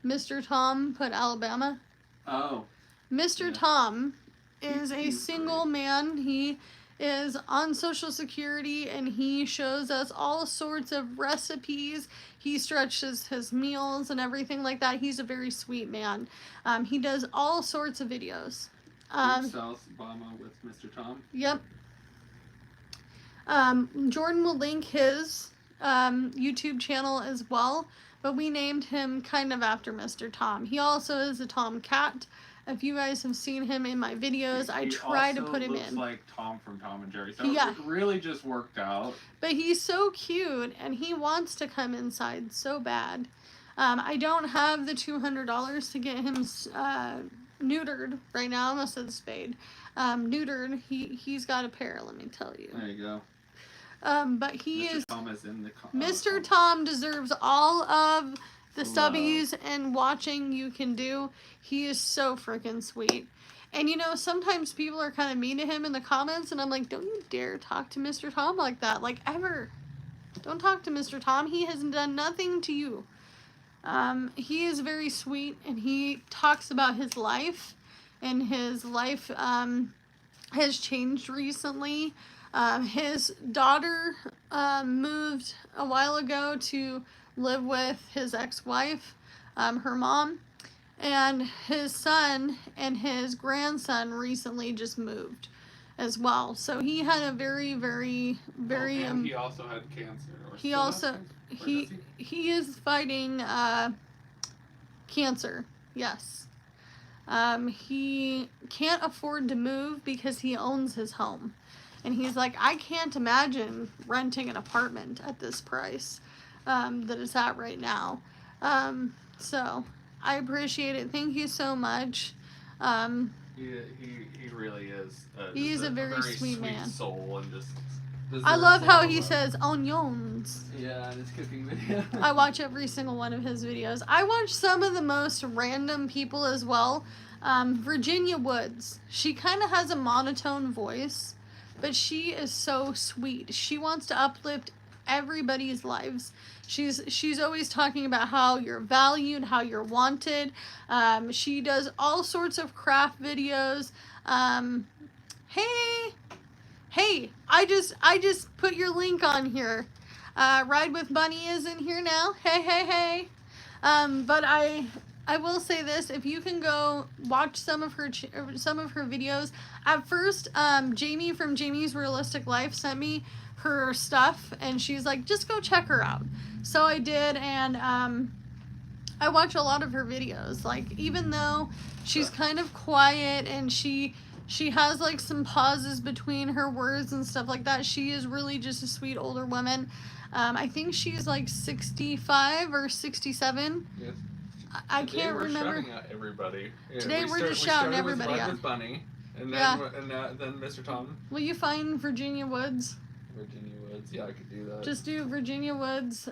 Mr. Tom, put Alabama. Oh. Mr. Yeah. Tom is a single man. He is on Social Security, and he shows us all sorts of recipes. He stretches his meals and everything like that. He's a very sweet man. He does all sorts of videos. South Obama with Mr. Tom. Yep. Jordan will link his YouTube channel as well, but we named him kind of after Mr. Tom. He also is a tomcat. If you guys have seen him in my videos, I try to put him in. He also looks like Tom from Tom and Jerry. So Yeah. it really just worked out. But he's so cute, and he wants to come inside so bad. I don't have the $200 to get him neutered right now. I almost said spayed. Neutered. He's got a pair, let me tell you. There you go. But he Mr. is... Tom is in the... Mr. Tom deserves all of the Love. subbies and watching you can do. He is so freaking sweet. And you know, sometimes people are kind of mean to him in the comments, and I'm like, don't you dare talk to Mr. Tom like that. Like, ever. Don't talk to Mr. Tom. He has done nothing to you. He is very sweet, and he talks about his life, and his life has changed recently. His daughter moved a while ago to live with his ex-wife, her mom, and his son and his grandson recently just moved as well. So he had a very, very, very... and he also had cancer. He also... He is fighting cancer, yes. He can't afford to move because he owns his home. And he's like, I can't imagine renting an apartment at this price that it's at right now. So I appreciate it. Thank you so much. He really is. He's a very sweet man. Soul and just. I love how he says onions. Yeah, in his cooking video. I watch every single one of his videos. I watch some of the most random people as well. Virginia Woods. She kind of has a monotone voice, but she is so sweet. She wants to uplift everybody's lives. She's always talking about how you're valued, how you're wanted. She does all sorts of craft videos. Hey, I just put your link on here. Ride with Bunny is in here now. Hey. But I will say this: if you can go watch some of her videos. At first, Jamie from Jamie's Realistic Life sent me her stuff, and she's like, just go check her out. So I did, and I watch a lot of her videos. Like, even though she's kind of quiet and she has like some pauses between her words and stuff like that, she is really just a sweet older woman. I think she's like 65 or 67. Yes. I can't remember. Shouting at everybody. Yeah, Today we're just shouting everybody with out. Breakfast Bunny, and then Yeah. then Mr. Tom. Will you find Virginia Woods? Virginia Woods. Yeah, I could do that. Just do Virginia Woods,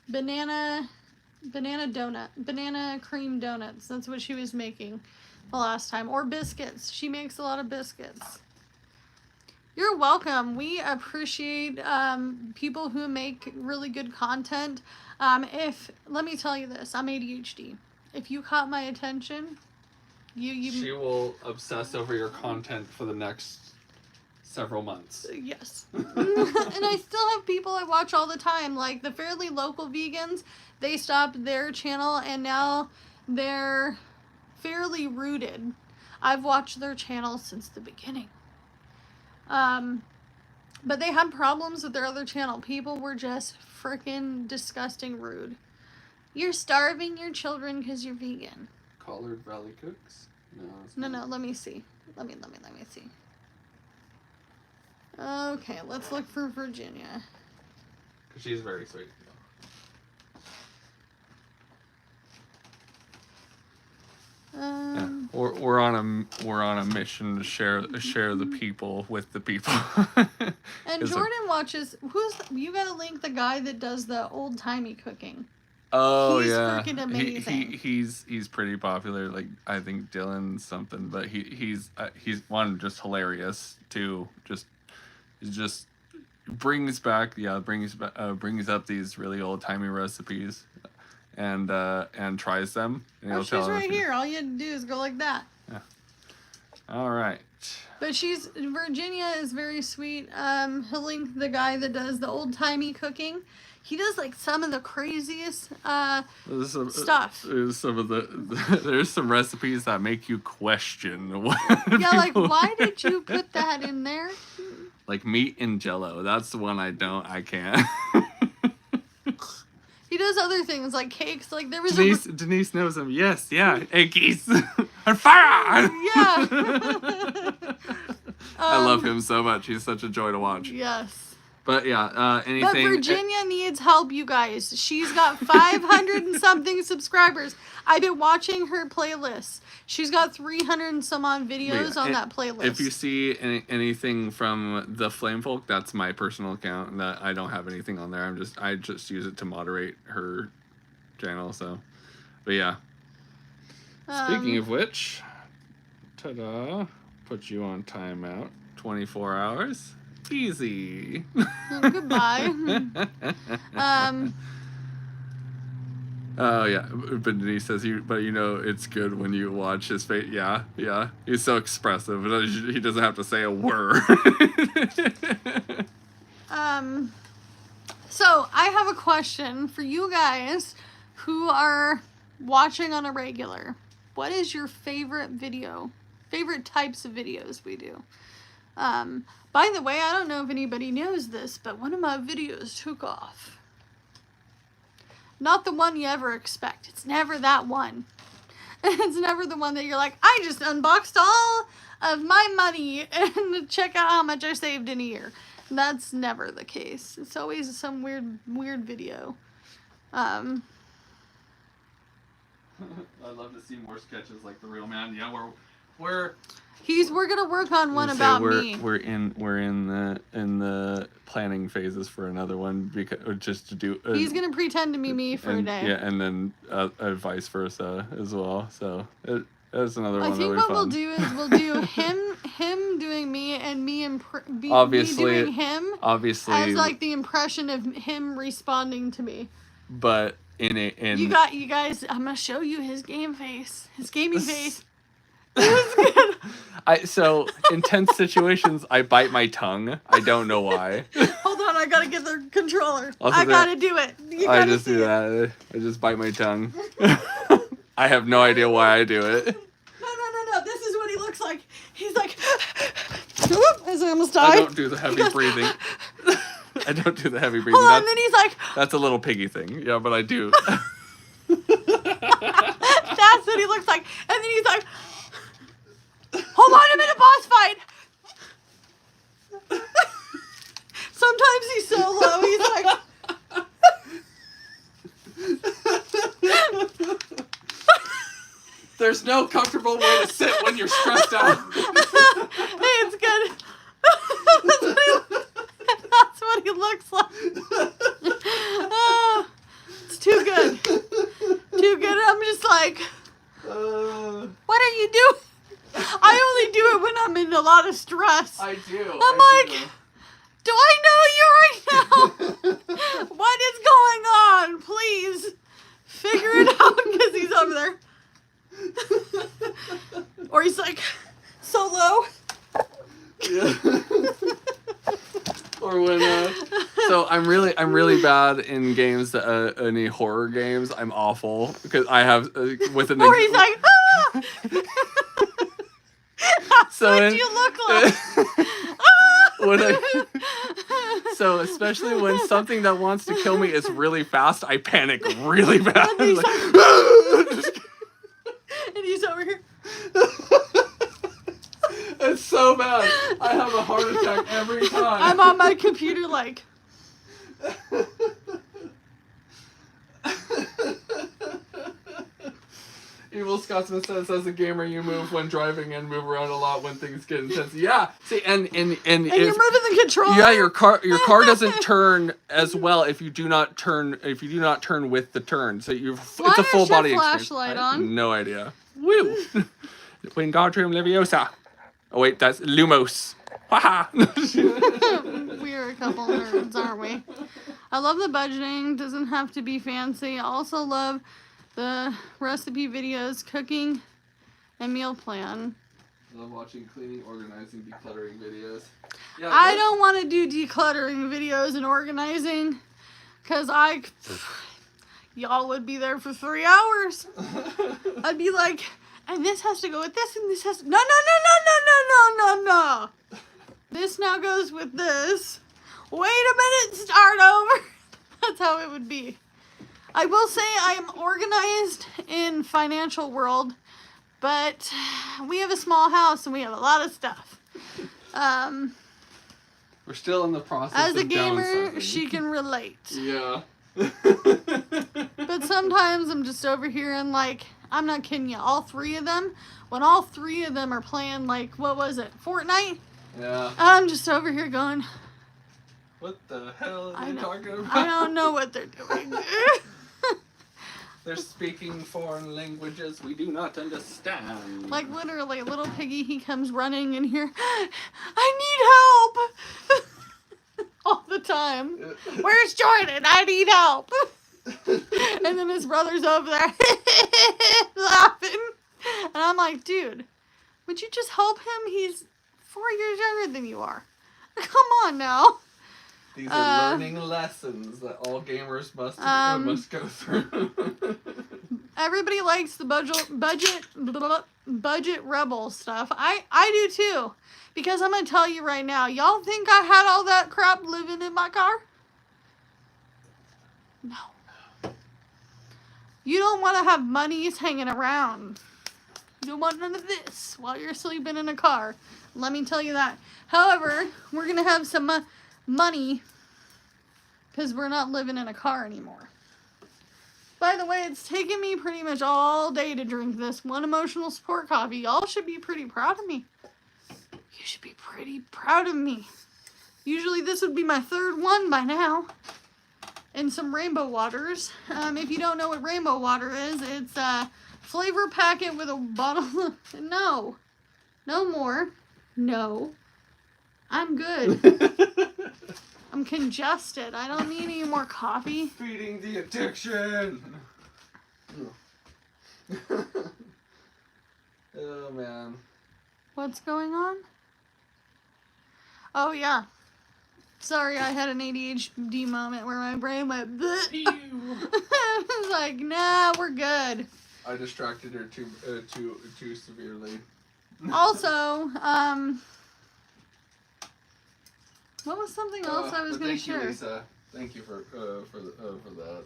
banana cream donuts. That's what she was making the last time. Or biscuits. She makes a lot of biscuits. You're welcome. We appreciate people who make really good content. Let me tell you this, I'm ADHD. If you caught my attention, She will obsess over your content for the next several months. Yes. And I still have people I watch all the time, like the Fairly Local Vegans. They stopped their channel and now they're Fairly Rooted. I've watched their channel since the beginning. But they had problems with their other channel. People were just freaking disgusting rude. You're starving your children because you're vegan. Collard Valley Cooks? No. It's No, not. let me see. Let me see. Okay, let's look for Virginia. She's very sweet. Yeah. We're on a mission to share the people with the people. And Is it- Jordan watches. You gotta link the guy that does the old timey cooking. Oh He's yeah, freaking amazing. He's pretty popular. Like I think Dylan something, but he's one just hilarious too. Just brings up these really old timey recipes, and tries them. And Oh, he'll she's tell right us- here. All you had to do is go like that. All right. But Virginia is very sweet. He'll link the guy that does the old timey cooking. He does like some of the craziest stuff. There's there's some recipes that make you question what Yeah, like people- why did you put that in there? Like meat and Jello. That's the one I can't. He does other things like cakes. Like there was Denise knows him. Yes, yeah. Eggies. On fire! Yeah. I love him so much. He's such a joy to watch. Yes. But yeah, But anything. Virginia needs help, you guys. She's got 500 and something subscribers. I've been watching her playlists. She's got 300 and some odd videos on that playlist. If you see anything from the Flame Folk, that's my personal account. That I don't have anything on there. I just use it to moderate her channel. So, but yeah. Speaking of which, ta-da! Put you on timeout. 24 hours. Easy. Goodbye. Oh yeah, but Denise says it's good when you watch his face. Yeah, he's so expressive. He doesn't have to say a word. So I have a question for you guys who are watching on a regular. What is your favorite types of videos we do? By the way, I don't know if anybody knows this, but one of my videos took off. Not the one you ever expect. It's never that one. It's never the one that you're like, I just unboxed all of my money and check out how much I saved in a year. That's never the case. It's always some weird video. I'd love to see more sketches like The Real Man. Yeah, we're gonna work on one about me. We're in the planning phases for another one because just to do. He's gonna pretend to be me for a day. Yeah, and then vice versa as well. So that's another one. I think what we'll do is we'll do him doing me and me doing him. Obviously, as like the impression of him responding to me. But you guys. I'm gonna show you his game face. His gaming face. It was good. So in tense situations, I bite my tongue. I don't know why. Hold on, I gotta get the controller. Also I gotta do it. I just do that. I just bite my tongue. I have no idea why I do it. No. This is what he looks like. He's like, whoop, as I almost died. I don't do the heavy breathing. I don't do the heavy breathing. Hold on, then he's like, That's a little piggy thing. Yeah, but I do. That's what he looks like. And then he's like, hold on, I'm in a boss fight. Sometimes he's so low, he's like, There's no comfortable way to sit when you're stressed out. hey, it's good. That's what he looks like. Oh, it's too good. Too good. I'm just like, what are you doing? I only do it when I'm in a lot of stress. I do. I'm like, do I know you right now? What is going on? Please figure it out because he's over there. Or he's like, so low. Yeah. Or when so I'm really bad in games that any horror games. I'm awful because I have with an Or he's like, ah! That's So what when- you look like. when so especially when something that wants to kill me is really fast, I panic really bad. And he's Like, And he's over here. it's so bad. I have a heart attack every time. I'm on my computer like, Evil Scotsman says, as a gamer, you move when driving and move around a lot when things get intense. Yeah, see, and and if, you're moving the controller. yeah, your car doesn't turn as well if you do not turn with the turn. So Why it's a is full your body experience. flashlight I have on? no idea. Woo! Wingardium Leviosa. Oh wait, that's Lumos. Haha. We're a couple nerds, aren't we? I love the budgeting. Doesn't have to be fancy. I also love the recipe videos, cooking, and meal plan. I love watching cleaning, organizing, decluttering videos. Yeah, I don't want to do decluttering videos and organizing because y'all would be there for 3 hours. I'd be like, and this has to go with this, and this has to, no. This now goes with this. Wait a minute, start over. That's how it would be. I will say I am organized in financial world, but we have a small house and we have a lot of stuff. We're still in the process As of a gamer, downsizing. she can relate. Yeah. But sometimes I'm just over here and like, I'm not kidding you, all three of them, when all three of them are playing like, what was it, Fortnite? Yeah. I'm just over here going, What the hell are I they know- talking about? I don't know what they're doing. They're speaking foreign languages we do not understand. Like literally, little piggy, he comes running in here, I need help! All the time. Where's Jordan? I need help. And then his brother's over there laughing. And I'm like, dude, would you just help him? He's 4 years younger than you are. Come on now. These are learning lessons that all gamers must go through. Everybody likes the budget rebel stuff. I do too. Because I'm going to tell you right now, y'all think I had all that crap living in my car? No. You don't want to have monies hanging around. You don't want none of this while you're sleeping in a car. Let me tell you that. However, we're going to have some money because we're not living in a car anymore. By the way, it's taken me pretty much all day to drink this one emotional support coffee. Y'all should be pretty proud of me. You should be pretty proud of me. Usually this would be my third one by now. And some rainbow waters. If you don't know what rainbow water is, it's a flavor packet with a bottle of... No. No more. No. I'm good. I'm congested. I don't need any more coffee. Feeding the addiction. Oh man. What's going on? Oh, yeah. Sorry, I had an ADHD moment where my brain went, bleh. I was like, nah, we're good. I distracted her too severely. Also, what was something else I was going to thank you, share? Lisa. Thank you for that.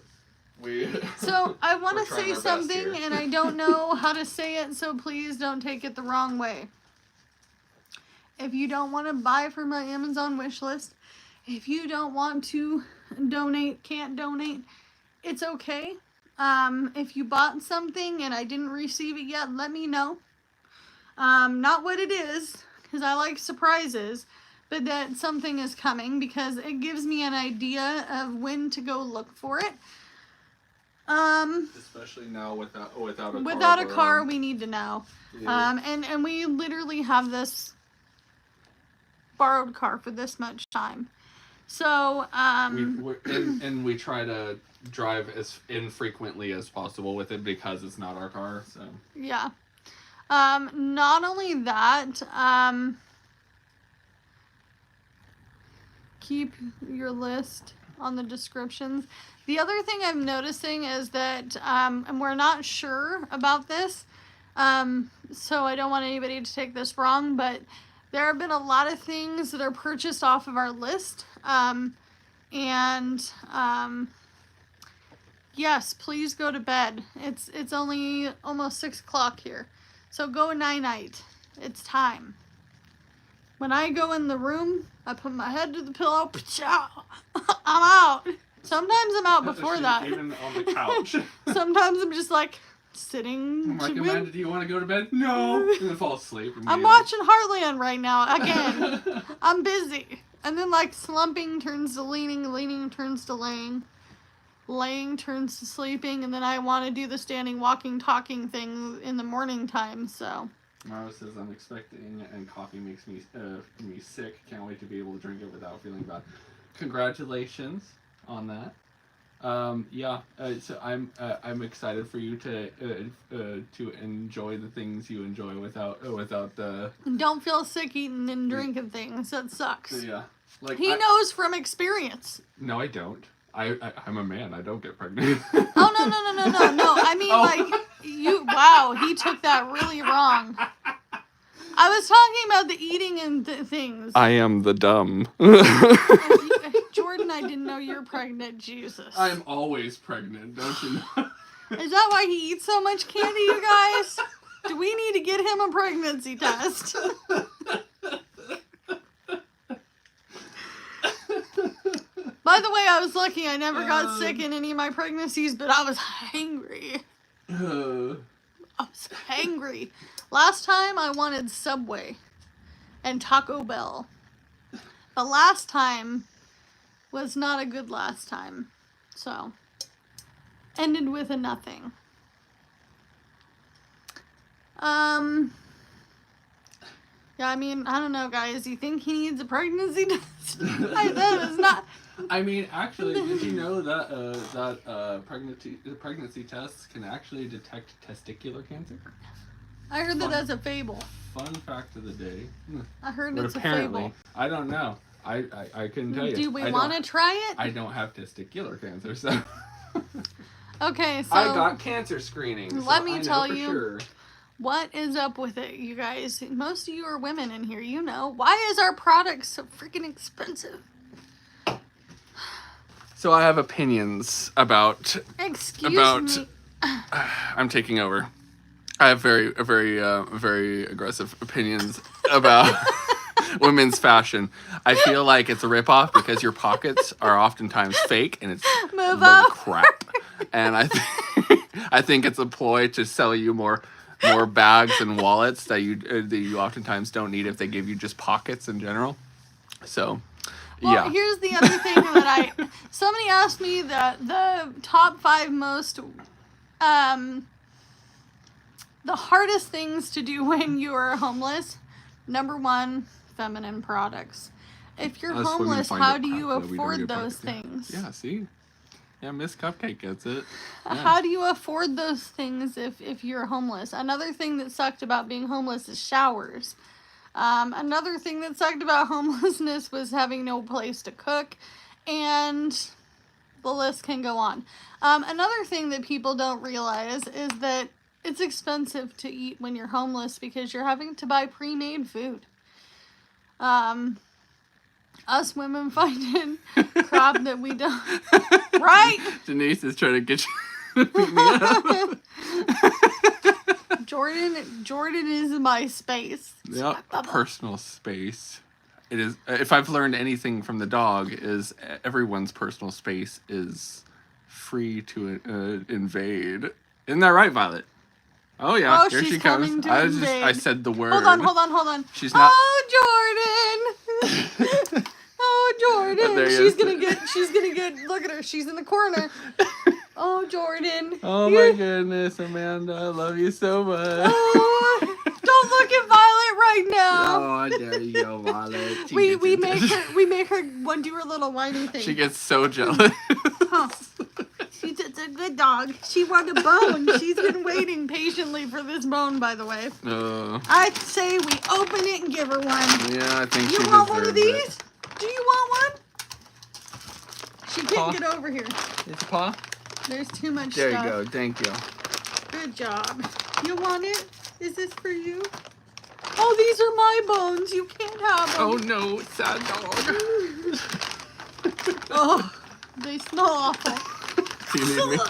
So I want We're to trying say our best something, here. and I don't know how to say it, so please don't take it the wrong way. If you don't want to buy from my Amazon wish list, if you don't want to donate, can't donate, it's okay. If you bought something and I didn't receive it yet, let me know. Not what it is, because I like surprises, but that something is coming, because it gives me an idea of when to go look for it. Especially now without a car. Without a of our car, own. we need to know. Yeah. And we literally have this borrowed car for this much time. So, and we try to drive as infrequently as possible with it because it's not our car. So yeah. Not only that, keep your list on the descriptions. The other thing I'm noticing is that, and we're not sure about this, so I don't want anybody to take this wrong, but there have been a lot of things that are purchased off of our list. Yes, please go to bed. It's only almost 6 o'clock here. So go night-night. It's time. When I go in the room, I put my head to the pillow. I'm out. Sometimes I'm out before that. Even on the couch. Sometimes I'm just like sitting. I'm like, Amanda, do you want to go to bed? No. And then fall asleep. I'm watching Heartland right now again. I'm busy. And then like slumping turns to leaning, leaning turns to laying. Laying turns to sleeping, and then I want to do the standing, walking, talking thing in the morning time, so. Mara says, I'm expecting, and coffee makes me sick. Can't wait to be able to drink it without feeling bad. Congratulations on that. So I'm excited for you to enjoy the things you enjoy without the. Don't feel sick eating and drinking things. That sucks. Yeah, like he knows from experience. No, I don't. I'm a man. I don't get pregnant. Oh, no. I mean, like, you, wow, he took that really wrong. I was talking about the eating and things. I am the dumb. Jordan, I didn't know you're pregnant. Jesus. I'm always pregnant, don't you know? Is that why he eats so much candy, you guys? Do we need to get him a pregnancy test? By the way, I was lucky I never got sick in any of my pregnancies, but I was hangry. I was hangry. Last time I wanted Subway and Taco Bell. The last time was not a good last time. So, ended with a nothing. Yeah, I mean, I don't know, guys. You think he needs a pregnancy test? That is not. I mean, actually, did you know that pregnancy tests can actually detect testicular cancer? I heard that as a fable. Fun fact of the day. I heard But it's a apparently, fable. I don't know. I couldn't tell you. Do we want to try it? I don't have testicular cancer, so. Okay, so. I got cancer screening. Let me tell for you. Sure. What is up with it, you guys? Most of you are women in here, you know. Why is our product so freaking expensive? So I have opinions about. Excuse me. I'm taking over. I have very aggressive opinions about women's fashion. I feel like it's a ripoff because your pockets are oftentimes fake and it's Move bull up. crap. And I think it's a ploy to sell you more bags and wallets that you oftentimes don't need if they give you just pockets in general. So, Well, yeah. here's the other thing that somebody asked me the top 5 most the hardest things to do when you are homeless. Number 1, feminine products. If you're Us women homeless, find how it do you crap that we don't afford get those pregnant. things? Yeah, see? Yeah, Miss Cupcake gets it. Yeah. How do you afford those things if you're homeless? Another thing that sucked about being homeless is showers. Another thing that sucked about homelessness was having no place to cook, and the list can go on. Another thing that people don't realize is that it's expensive to eat when you're homeless because you're having to buy pre-made food. Us women finding crap that we don't. Right? Denise is trying to get you to beat me up. Jordan is my space. It's Yep, my bubble. personal space. It is. If I've learned anything from the dog, is everyone's personal space is free to invade. Isn't that right, Violet? Oh yeah, Oh, here she's she comes. coming to I invade. said the word. Hold on. She's not. Oh, Jordan. Oh, Jordan. There he She's is. gonna get. Look at her. She's in the corner. Oh, Jordan. Oh my goodness, Amanda, I love you so much. Oh, don't look at Violet right now. Oh, there you go, Violet. We make her do her little whiny thing. She gets so jealous. Huh. She's a good dog. She wanted a bone. She's been waiting patiently for this bone, by the way. I say we open it and give her one. Yeah, I think You she want one of deserves these? it. Do you want one? She Paw? can't get over here. It's paw. There's too much There stuff. you go. Thank you. Good job. You want it? Is this for you? Oh, these are my bones. You can't have them. Oh no, sad dog. Oh, they smell awful. Do you need me?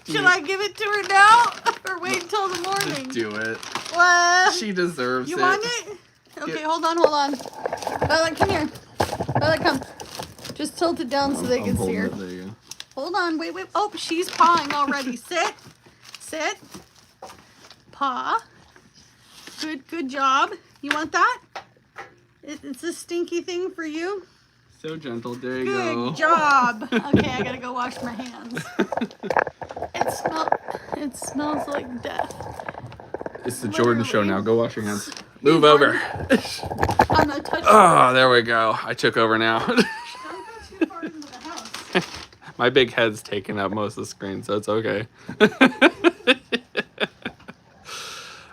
Should I give it to her now or wait until the morning? Just do it. What? She deserves You it. want it? Okay, Get- hold on. Violet, come here. Violet, come. Just tilt it down so they can see her. There you go. Hold on. Wait. Oh, she's pawing already. Sit. Paw. Good job. You want that? It's a stinky thing for you. So gentle. There you go. Good job. Okay, I gotta go wash my hands. It smells like death. It's the Jordan show Literally. now. Go wash your hands. Move over. I'm not touching. Oh, there we go. I took over now. Don't go too far into the house. My big head's taking up most of the screen, so it's okay.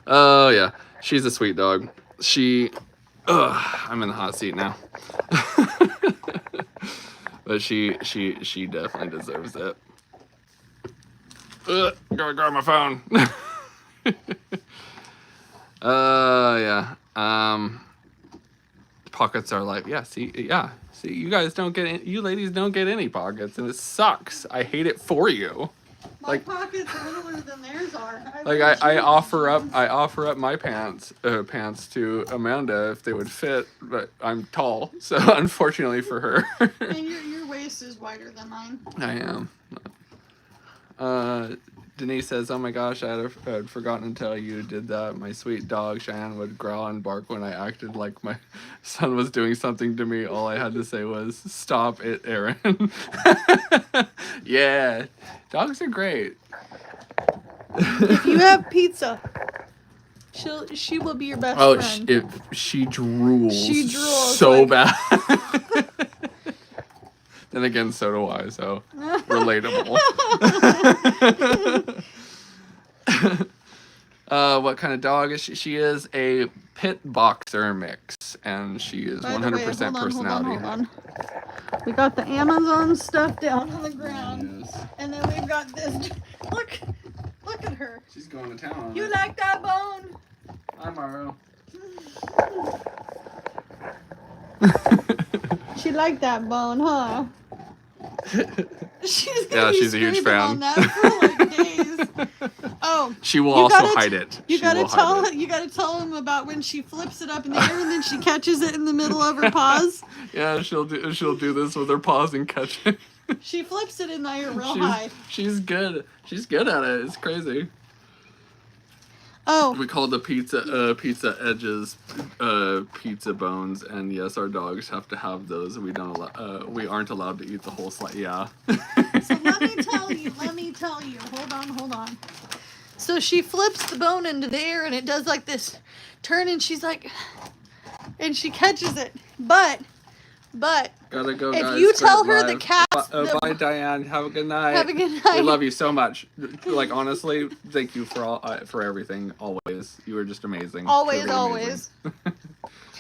Oh yeah, she's a sweet dog. I'm in the hot seat now. But she definitely deserves it. Gotta grab my phone. Yeah. Pockets are like, see, you guys don't get you ladies don't get any pockets, and it sucks. I hate it for you. My pockets are littler than theirs are. Like I offer up my pants to Amanda if they would fit, but I'm tall, so unfortunately for her. And your waist is wider than mine. I am. Denise says, "Oh my gosh, I had forgotten to tell you did that. My sweet dog Cheyenne would growl and bark when I acted like my son was doing something to me. All I had to say was, 'Stop it, Aaron.'" Yeah, dogs are great. If you have pizza, she will be your best friend. She drools. She drools so like- bad. Then again, so do I. So relatable. What kind of dog is she? She is a pit boxer mix, and she is By the way, 100% personality. hold on. We got the Amazon stuff down on the ground, Yes. and then we've got this. Look at her. She's going to town on You it. like that bone? Hi, Maru. She liked that bone, huh? She's gonna Yeah, be she's a huge screaming fan. on that for like days. Oh, She will You also gotta- hide it. you She gotta will hide it. you gotta tell him about when she flips it up in the air and then she catches it in the middle of her paws. Yeah, she'll do this with her paws and catch it. She flips it in the air real high. She's good. She's good at it. It's crazy. Oh, We call the pizza edges pizza bones, and yes, our dogs have to have those. We we aren't allowed to eat the whole slice. Yeah. so let me tell you. Hold on. So she flips the bone into the air and it does like this turn and she's like, and she catches it. But Gotta go, if guys. you for tell her live. the cats, Bye, Diane. Have a good night. have a good We night. love you so much. Like honestly, thank you for everything. Always, you are just amazing. Always, Truly always. amazing.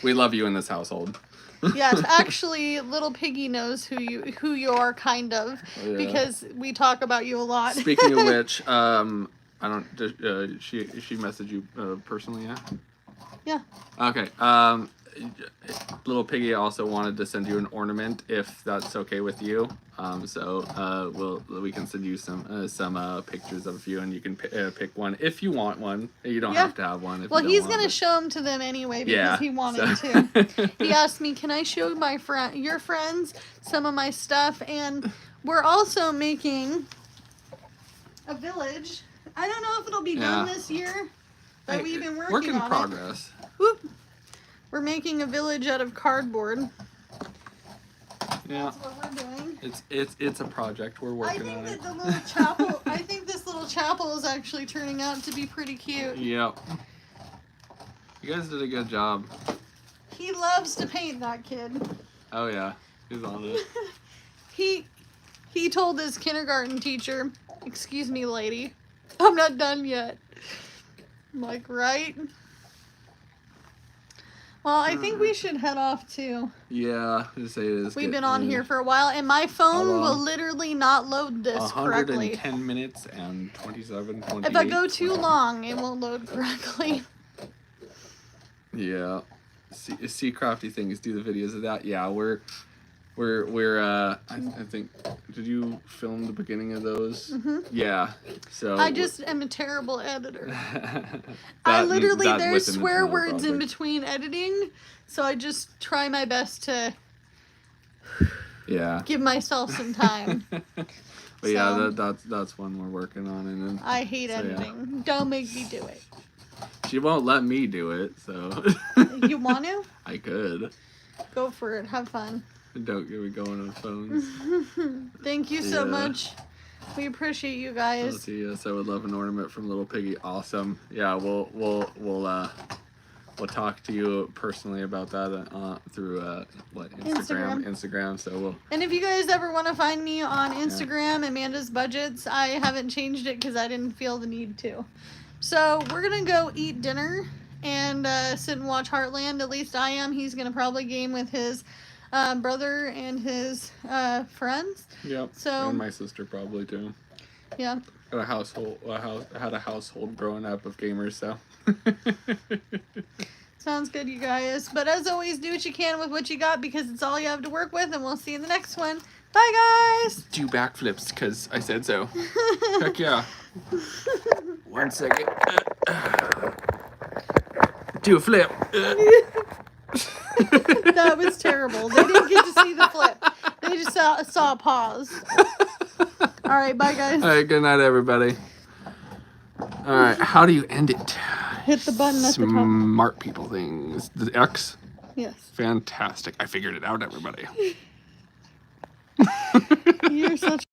We love you in this household. Yes, actually, little Piggy knows who you are, kind of, Yeah. because we talk about you a lot. Speaking of which, I don't. She messaged you personally, yeah? Yeah. Okay. Little Piggy also wanted to send you an ornament if that's okay with you. We can send you some pictures of you, and you can pick one if you want one. You don't have to have one. If Well, you don't he's gonna show them to them anyway because he wanted to. He asked me, "Can I show your friends some of my stuff?" And we're also making a village. I don't know if it'll be done this year, but we've been working on progress. it. Whoop. We're making a village out of cardboard. Yeah. That's what we're doing. It's a project. We're working on it. The little chapel. I think this little chapel is actually turning out to be pretty cute. Yep. You guys did a good job. He loves to paint, that kid. Oh yeah, he's on it. He told his kindergarten teacher, "Excuse me, lady, I'm not done yet." I'm like, right? Well, I think we should head off too. Yeah, just say it is. We've been on here for a while, and my phone will literally not load this 110 correctly. minutes and 28. If I go too long, it won't load correctly. Yeah. See crafty things, do the videos of that. Yeah, we're I think, did you film the beginning of those? Mm-hmm. Yeah. So I just am a terrible editor. that There's within swear the words in project. between editing, so I just try my best to Yeah. give myself some time. But yeah, that's one we're working on, and then I hate editing. Don't make me do it. she won't let me do it, so You want to? I could. Go for it. Have fun. Don't get me going on phones. Thank you so Yeah. much. We appreciate you Let's guys. see. Yes, I would love an ornament from Little Piggy. Awesome. Yeah, we'll talk to you personally about that through Instagram. So we'll. And if you guys ever want to find me on Instagram, Amanda's Budgets, I haven't changed it because I didn't feel the need to. So we're gonna go eat dinner and sit and watch Heartland. At least I am. He's gonna probably game with his brother and his friends. Yep. So and my sister probably too. yeah. Had a household growing up of gamers, so. Sounds good, you guys. But as always, do what you can with what you got because it's all you have to work with, and we'll see you in the next one. Bye, guys! Do backflips because I said so. Heck yeah. 1 second. Do a flip. That was terrible. They didn't get to see the flip. They just saw a pause. All right, bye, guys. All right, good night, everybody. All right, how do you end it? Hit the button at the top. Smart people things. The X? Yes. Fantastic. I figured it out, everybody. You're such